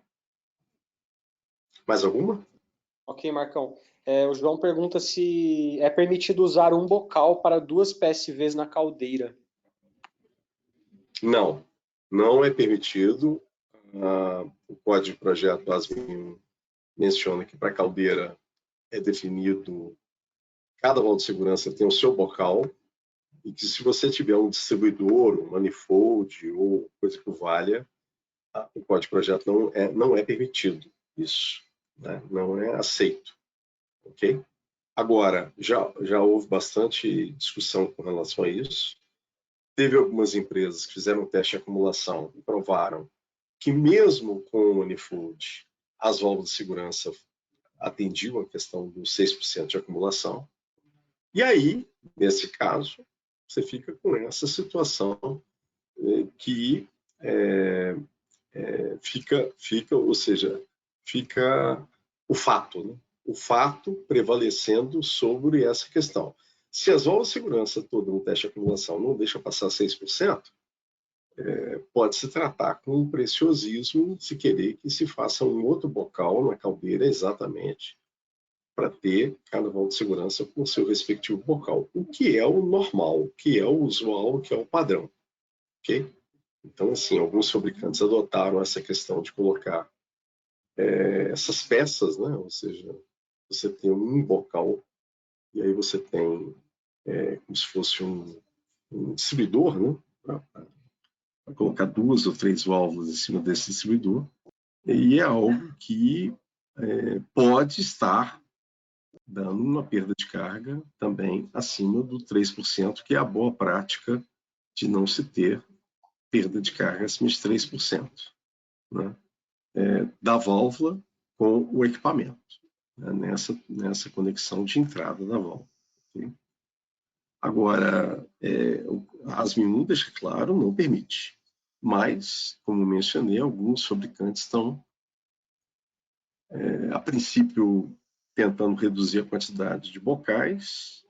Mais alguma? Ok, Marcão. O João pergunta se é permitido usar um bocal para 2 PSVs na caldeira. Não, não é permitido. O código de projeto ASME menciona que para caldeira é definido, cada válvula de segurança tem o seu bocal, e que se você tiver um distribuidor, um manifold ou coisa que valha, o código de projeto não é permitido isso, né? Não é aceito, ok? Agora, já houve bastante discussão com relação a isso. Teve algumas empresas que fizeram um teste de acumulação e provaram que mesmo com o manifold, as válvulas de segurança atendiam a questão dos 6% de acumulação. E aí, nesse caso, você fica com essa situação que ou seja, fica o fato, né? O fato prevalecendo sobre essa questão. Se as válvulas de segurança todas no teste de acumulação não deixa passar 6%, pode se tratar com um preciosismo se querer que se faça um outro bocal na caldeira exatamente para ter cada válvula de segurança com seu respectivo bocal, o que é o normal, o que é o usual, o que é o padrão, ok? Então, assim, alguns fabricantes adotaram essa questão de colocar essas peças, né? Ou seja, você tem um bocal e aí você tem como se fosse um distribuidor, né? Para colocar 2 ou 3 válvulas em cima desse distribuidor, e é algo que pode estar dando uma perda de carga também acima do 3%, que é a boa prática de não se ter perda de carga acima de 3%, né? Da válvula com o equipamento, né? nessa conexão de entrada da válvula. Okay? Agora, a ASME 1 deixa claro, não permite. Mas, como mencionei, alguns fabricantes estão, a princípio, tentando reduzir a quantidade de bocais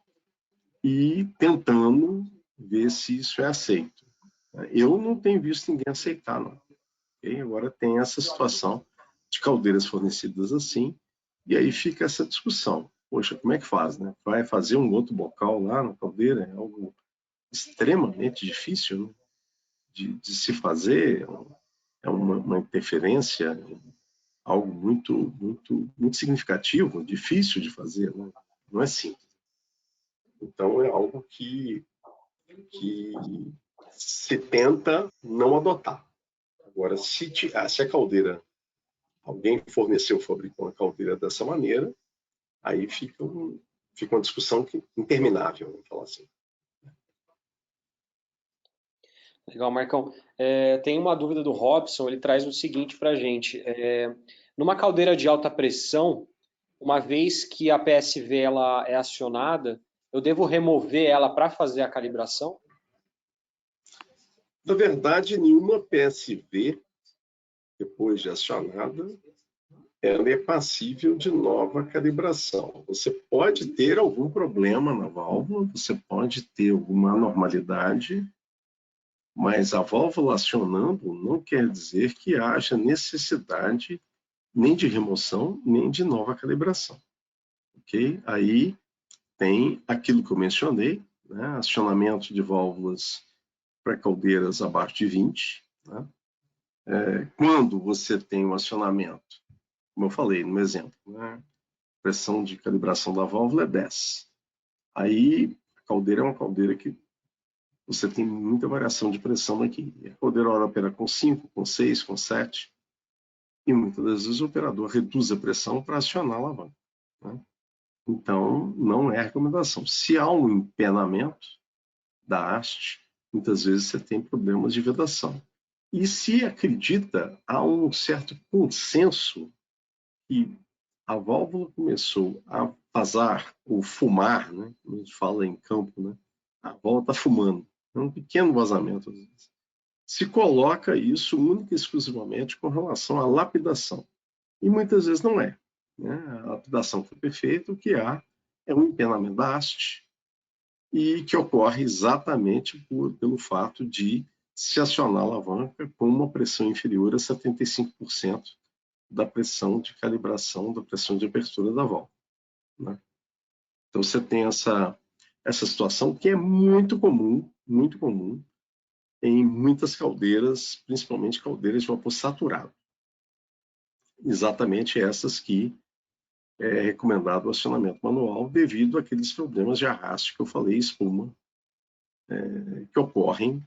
e tentando ver se isso é aceito. Eu não tenho visto ninguém aceitar, não. Okay? Agora tem essa situação de caldeiras fornecidas assim, e aí fica essa discussão. Poxa, como é que faz, né? Vai fazer um outro bocal lá na caldeira? É algo extremamente difícil, né? de se fazer, é uma interferência, algo muito significativo, difícil de fazer, né? Não é simples. Então é algo que se tenta não adotar. Agora, se a caldeira, alguém forneceu, fabricou uma caldeira dessa maneira, aí fica uma discussão interminável, vamos falar assim. Legal, Marcão. Tem uma dúvida do Robson, ele traz o seguinte para a gente. Numa caldeira de alta pressão, uma vez que a PSV ela é acionada, eu devo remover ela para fazer a calibração? Na verdade, nenhuma PSV, depois de acionada, ela é passível de nova calibração. Você pode ter algum problema na válvula, você pode ter alguma anormalidade, mas a válvula acionando não quer dizer que haja necessidade nem de remoção, nem de nova calibração. Ok? Aí tem aquilo que eu mencionei, né? Acionamento de válvulas para caldeiras abaixo de 20. Né? Quando você tem um acionamento, como eu falei no exemplo, né? Pressão de calibração da válvula é 10. Aí a caldeira é uma caldeira que você tem muita variação de pressão aqui. A caldeira opera com 5, com 6, com 7. E muitas das vezes o operador reduz a pressão para acionar a alavanca. Né? Então, não é recomendação. Se há um empenamento da haste, muitas vezes você tem problemas de vedação. E se acredita, há um certo consenso que a válvula começou a vazar, ou fumar, né? Como a gente fala em campo, né? A válvula está fumando. É um pequeno vazamento, às vezes. Se coloca isso única e exclusivamente com relação à lapidação. E muitas vezes não é. Né? A lapidação foi perfeita, o que há é um empenamento da haste, e que ocorre exatamente pelo fato de se acionar a alavanca com uma pressão inferior a 75% da pressão de calibração, da pressão de abertura da válvula, né? Então, você tem essa situação que é muito comum em muitas caldeiras, principalmente caldeiras de vapor saturado. Exatamente essas que é recomendado o acionamento manual devido àqueles problemas de arraste que eu falei, espuma, que ocorrem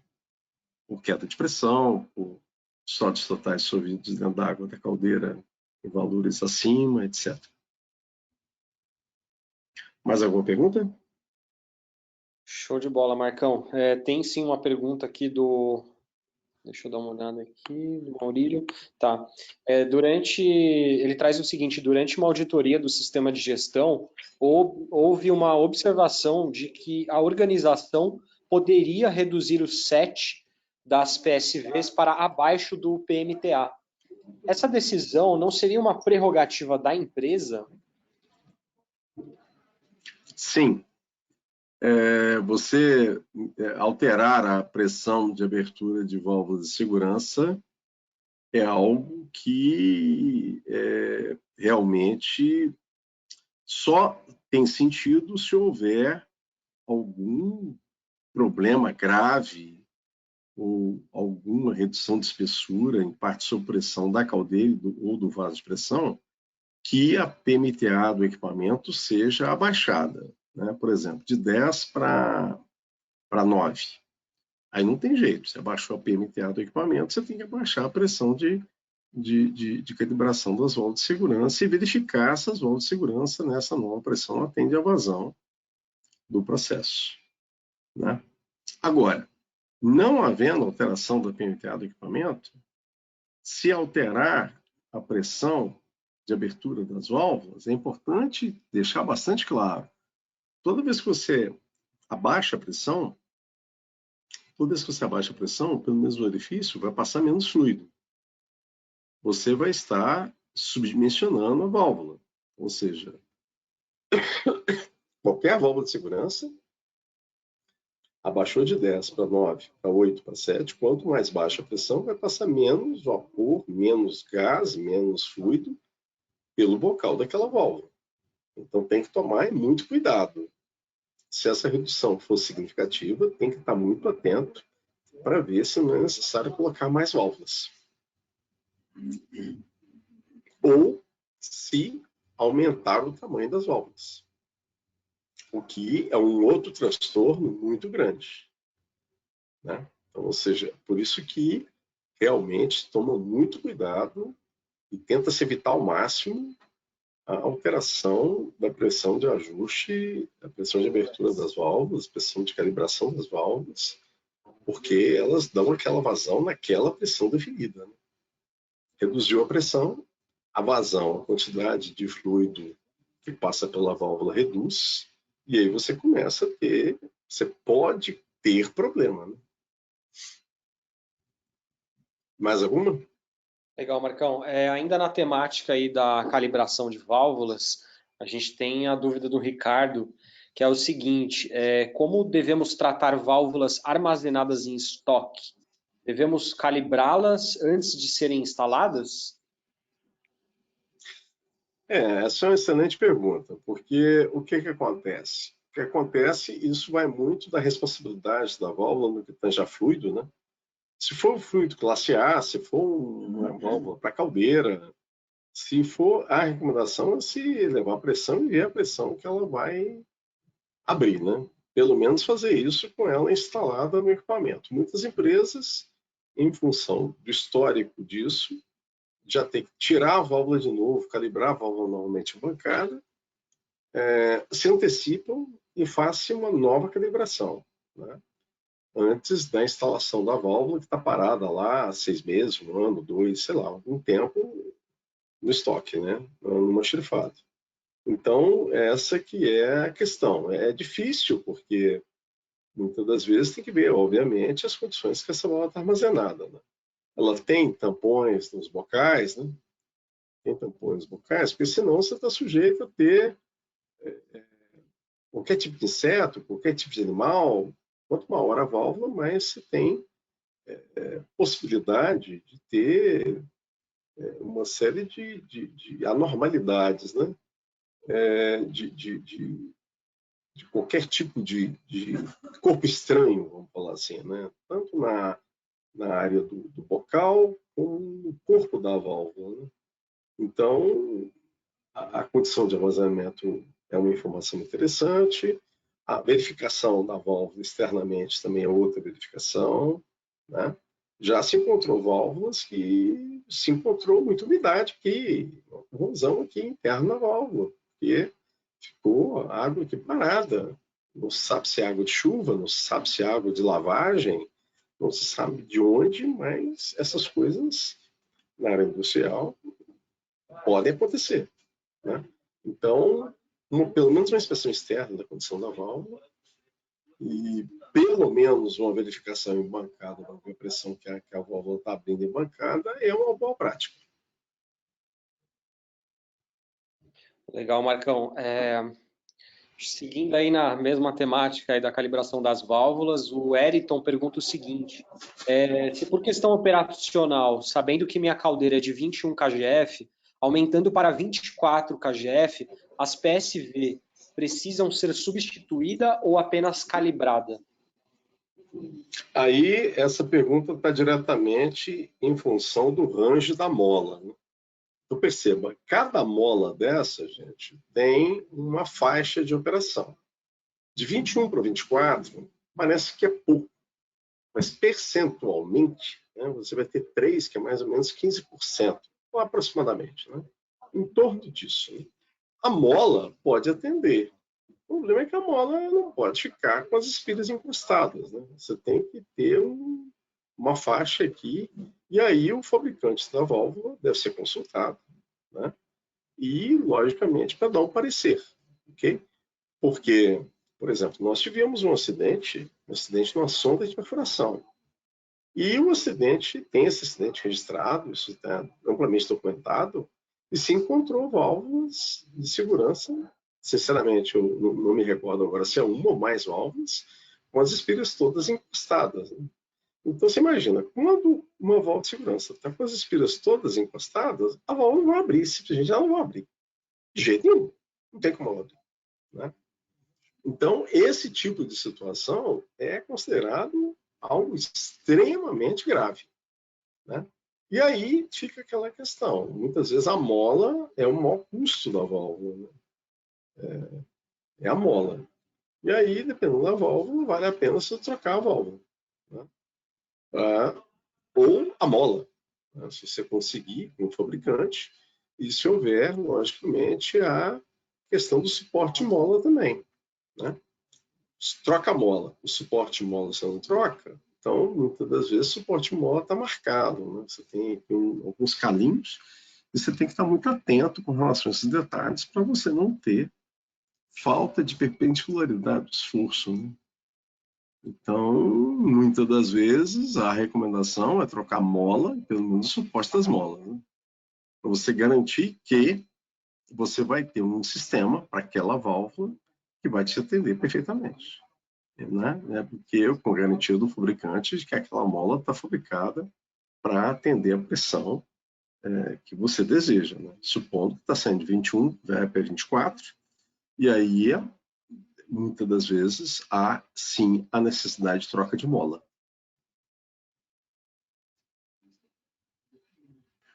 por queda de pressão, por sólidos totais dissolvidos dentro da água da caldeira em valores acima, etc. Mais alguma pergunta? Show de bola, Marcão. Tem sim uma pergunta aqui do... Deixa eu dar uma olhada aqui, do Maurílio. Tá. Ele traz o seguinte: durante uma auditoria do sistema de gestão, houve uma observação de que a organização poderia reduzir o set das PSVs para abaixo do PMTA. Essa decisão não seria uma prerrogativa da empresa? Sim. Você alterar a pressão de abertura de válvulas de segurança é algo que realmente só tem sentido se houver algum problema grave ou alguma redução de espessura em parte sob pressão da caldeira ou do vaso de pressão, que a PMTA do equipamento seja abaixada, né? Por exemplo, de 10 para 9. Aí não tem jeito, você abaixou a PMTA do equipamento, você tem que abaixar a pressão de calibração das válvulas de segurança e verificar se as válvulas de segurança nessa nova pressão atendem à vazão do processo, né? Agora, não havendo alteração da PMTA do equipamento, se alterar a pressão de abertura das válvulas, é importante deixar bastante claro. Toda vez que você abaixa a pressão, pelo mesmo orifício, vai passar menos fluido. Você vai estar subdimensionando a válvula. Ou seja, qualquer válvula de segurança abaixou de 10 para 9, para 8, para 7, quanto mais baixa a pressão, vai passar menos vapor, menos gás, menos fluido pelo bocal daquela válvula. Então tem que tomar muito cuidado. Se essa redução for significativa, tem que estar muito atento para ver se não é necessário colocar mais válvulas. Ou se aumentar o tamanho das válvulas. O que é um outro transtorno muito grande, né? Então, ou seja, por isso que realmente toma muito cuidado e tenta se evitar ao máximo a alteração da pressão de ajuste, a pressão de abertura das válvulas, pressão de calibração das válvulas, porque elas dão aquela vazão naquela pressão definida, né? Reduziu a pressão, a vazão, a quantidade de fluido que passa pela válvula reduz, e aí você começa a ter, você pode ter problema, né? Mais alguma? Legal, Marcão. Ainda na temática aí da calibração de válvulas, a gente tem a dúvida do Ricardo, que é o seguinte: como devemos tratar válvulas armazenadas em estoque? Devemos calibrá-las antes de serem instaladas? Essa é uma excelente pergunta, porque o que acontece? O que acontece, isso vai muito da responsabilidade da válvula no que tange a fluido, né? Se for um fluido classe A, se for uma válvula para caldeira, se for, a recomendação é se levar a pressão e ver a pressão que ela vai abrir, né? Pelo menos fazer isso com ela instalada no equipamento. Muitas empresas, em função do histórico disso, já tem que tirar a válvula de novo, calibrar a válvula novamente bancada, se antecipam e fazem uma nova calibração, né? Antes da instalação da válvula, que está parada lá há 6 meses, 1 ano, 2, sei lá, algum tempo no estoque, né? Numa xerifada. Então, essa que é a questão. É difícil, porque muitas das vezes tem que ver, obviamente, as condições que essa válvula está armazenada, né? Ela tem tampões nos bocais, né? Tem tampões nos bocais, porque senão você está sujeito a ter qualquer tipo de inseto, qualquer tipo de animal. Quanto maior a válvula, mais você tem possibilidade de ter uma série de anormalidades, né? De qualquer tipo de corpo estranho, vamos falar assim, né? Tanto na área do bocal como no corpo da válvula, né? Então, a condição de armazenamento é uma informação interessante, a verificação da válvula externamente também é outra verificação, né? Já se encontrou válvulas que se encontrou muita umidade aqui, uma corrosão aqui interna na válvula, porque ficou água aqui parada. Não se sabe se é água de chuva, não se sabe se é água de lavagem, não se sabe de onde, mas essas coisas na área industrial podem acontecer, né? Então, pelo menos uma inspeção externa da condição da válvula e pelo menos uma verificação em bancada para ver a pressão que a válvula está abrindo em bancada é uma boa prática. Legal, Marcão. Seguindo aí na mesma temática aí da calibração das válvulas, o Eriton pergunta o seguinte: se por questão operacional, sabendo que minha caldeira é de 21 kgF, aumentando para 24 kgF, as PSV precisam ser substituídas ou apenas calibrada? Aí, essa pergunta está diretamente em função do range da mola, né? Então, perceba, cada mola dessa, gente, tem uma faixa de operação. De 21 para 24, parece que é pouco, mas percentualmente, né, você vai ter 3, que é mais ou menos 15%, ou aproximadamente, né? Em torno disso. Né? A mola pode atender. O problema é que a mola não pode ficar com as espiras encostadas. Né? Você tem que ter uma faixa aqui, e aí o fabricante da válvula deve ser consultado. Né? E, logicamente, para dar um parecer. Okay? Porque, por exemplo, nós tivemos um acidente numa sonda de perfuração. E o acidente, tem esse acidente registrado, isso está amplamente documentado, e se encontrou válvulas de segurança. Sinceramente, eu não me recordo agora se é uma ou mais válvulas, com as espiras todas encostadas. Né? Então, você imagina, quando uma válvula de segurança está com as espiras todas encostadas, a válvula não vai abrir, simplesmente ela não vai abrir. De jeito nenhum. Não tem como ela abrir. Né? Então, esse tipo de situação é considerado algo extremamente grave. Né? E aí fica aquela questão. Muitas vezes a mola é o maior custo da válvula. Né? É a mola. E aí, dependendo da válvula, vale a pena você trocar a válvula. Né? Ou a mola. Né? Se você conseguir com o fabricante, e se houver, logicamente, a questão do suporte mola também. Né? Troca a mola, o suporte mola você não troca, então muitas das vezes o suporte mola está marcado. Né? Você tem alguns calinhos e você tem que estar muito atento com relação a esses detalhes para você não ter falta de perpendicularidade do esforço. Né? Então, muitas das vezes, a recomendação é trocar mola, pelo menos o suporte das molas, né? Para você garantir que você vai ter um sistema para aquela válvula que vai te atender perfeitamente. Né? Porque com garantia do fabricante de que aquela mola está fabricada para atender a pressão que você deseja. Né? Supondo que está saindo de 21, vai para 24, e aí muitas das vezes há sim a necessidade de troca de mola.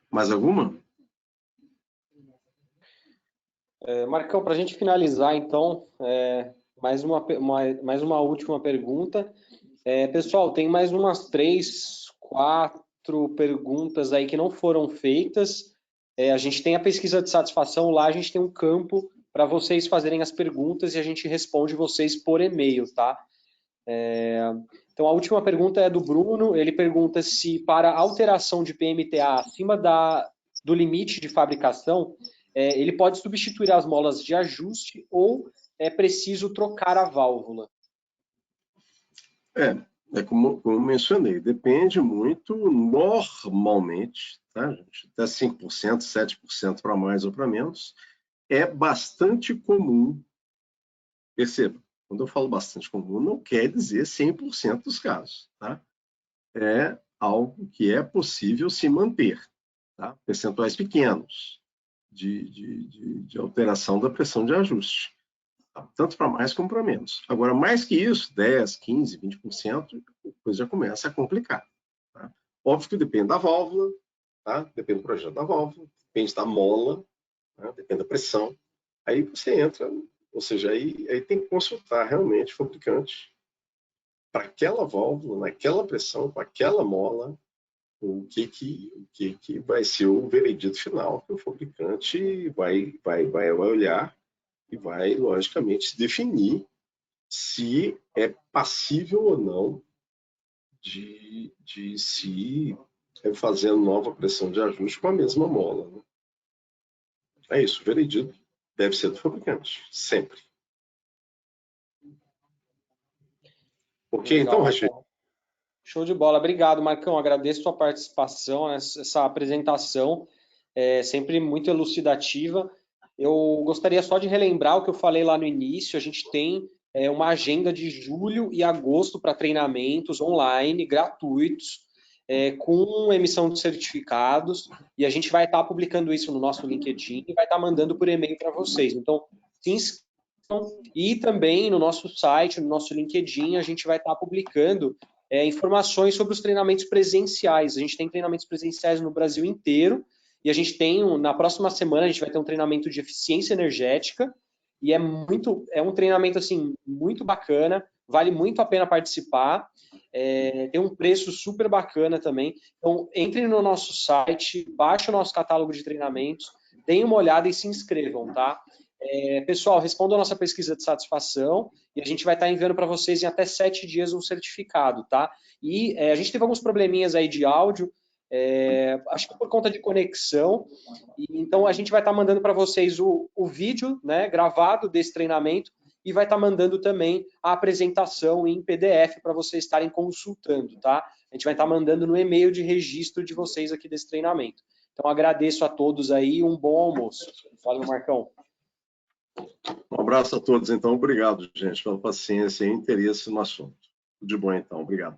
Mais alguma? Marcão, para a gente finalizar, então, mais uma última pergunta. Pessoal, tem mais umas 3, 4 perguntas aí que não foram feitas. A gente tem a pesquisa de satisfação lá, a gente tem um campo para vocês fazerem as perguntas e a gente responde vocês por e-mail, tá? Então, a última pergunta é do Bruno. Ele pergunta se para alteração de PMTA acima do limite de fabricação, ele pode substituir as molas de ajuste ou é preciso trocar a válvula? Como eu mencionei, depende muito, normalmente, tá, gente? Até 5%, 7% para mais ou para menos, é bastante comum. Perceba, quando eu falo bastante comum, não quer dizer 100% dos casos. Tá? é algo que é possível se manter, tá? Percentuais pequenos de alteração da pressão de ajuste, tá? Tanto para mais como para menos. Agora, mais que isso, 10, 15, 20%, a coisa já começa a complicar, tá? Óbvio que depende da válvula, tá? Depende do projeto da válvula, depende da mola, tá? Depende da pressão. Aí você entra, ou seja, aí tem que consultar realmente o fabricante para aquela válvula, naquela pressão, com aquela mola, o que vai ser o veredito final que o fabricante vai olhar e vai, logicamente, definir se é passível ou não de se fazer nova pressão de ajuste com a mesma mola, né? É isso, o veredito deve ser do fabricante, sempre. Ok, Legal, então, Rachel. Show de bola. Obrigado, Marcão. Agradeço a sua participação, essa apresentação, sempre muito elucidativa. Eu gostaria só de relembrar o que eu falei lá no início. A gente tem uma agenda de julho e agosto para treinamentos online, gratuitos, com emissão de certificados, e a gente vai estar publicando isso no nosso LinkedIn e vai estar mandando por e-mail para vocês. Então, se inscrevam, e também no nosso site, no nosso LinkedIn, a gente vai estar publicando informações sobre os treinamentos presenciais. A gente tem treinamentos presenciais no Brasil inteiro, e a gente tem, na próxima semana, a gente vai ter um treinamento de eficiência energética, e é um treinamento assim muito bacana, vale muito a pena participar, tem um preço super bacana também. Então, entre no nosso site, baixe o nosso catálogo de treinamentos, deem uma olhada e se inscrevam, tá? Pessoal, respondam a nossa pesquisa de satisfação e a gente vai estar enviando para vocês em até 7 dias um certificado, tá? E a gente teve alguns probleminhas aí de áudio, acho que por conta de conexão, então a gente vai estar mandando para vocês o vídeo, né, gravado desse treinamento, e vai estar mandando também a apresentação em PDF para vocês estarem consultando, tá? A gente vai estar mandando no e-mail de registro de vocês aqui desse treinamento. Então agradeço a todos aí e um bom almoço. Valeu, Marcão. Um abraço a todos, então. Obrigado, gente, pela paciência e interesse no assunto. Tudo de bom, então. Obrigado.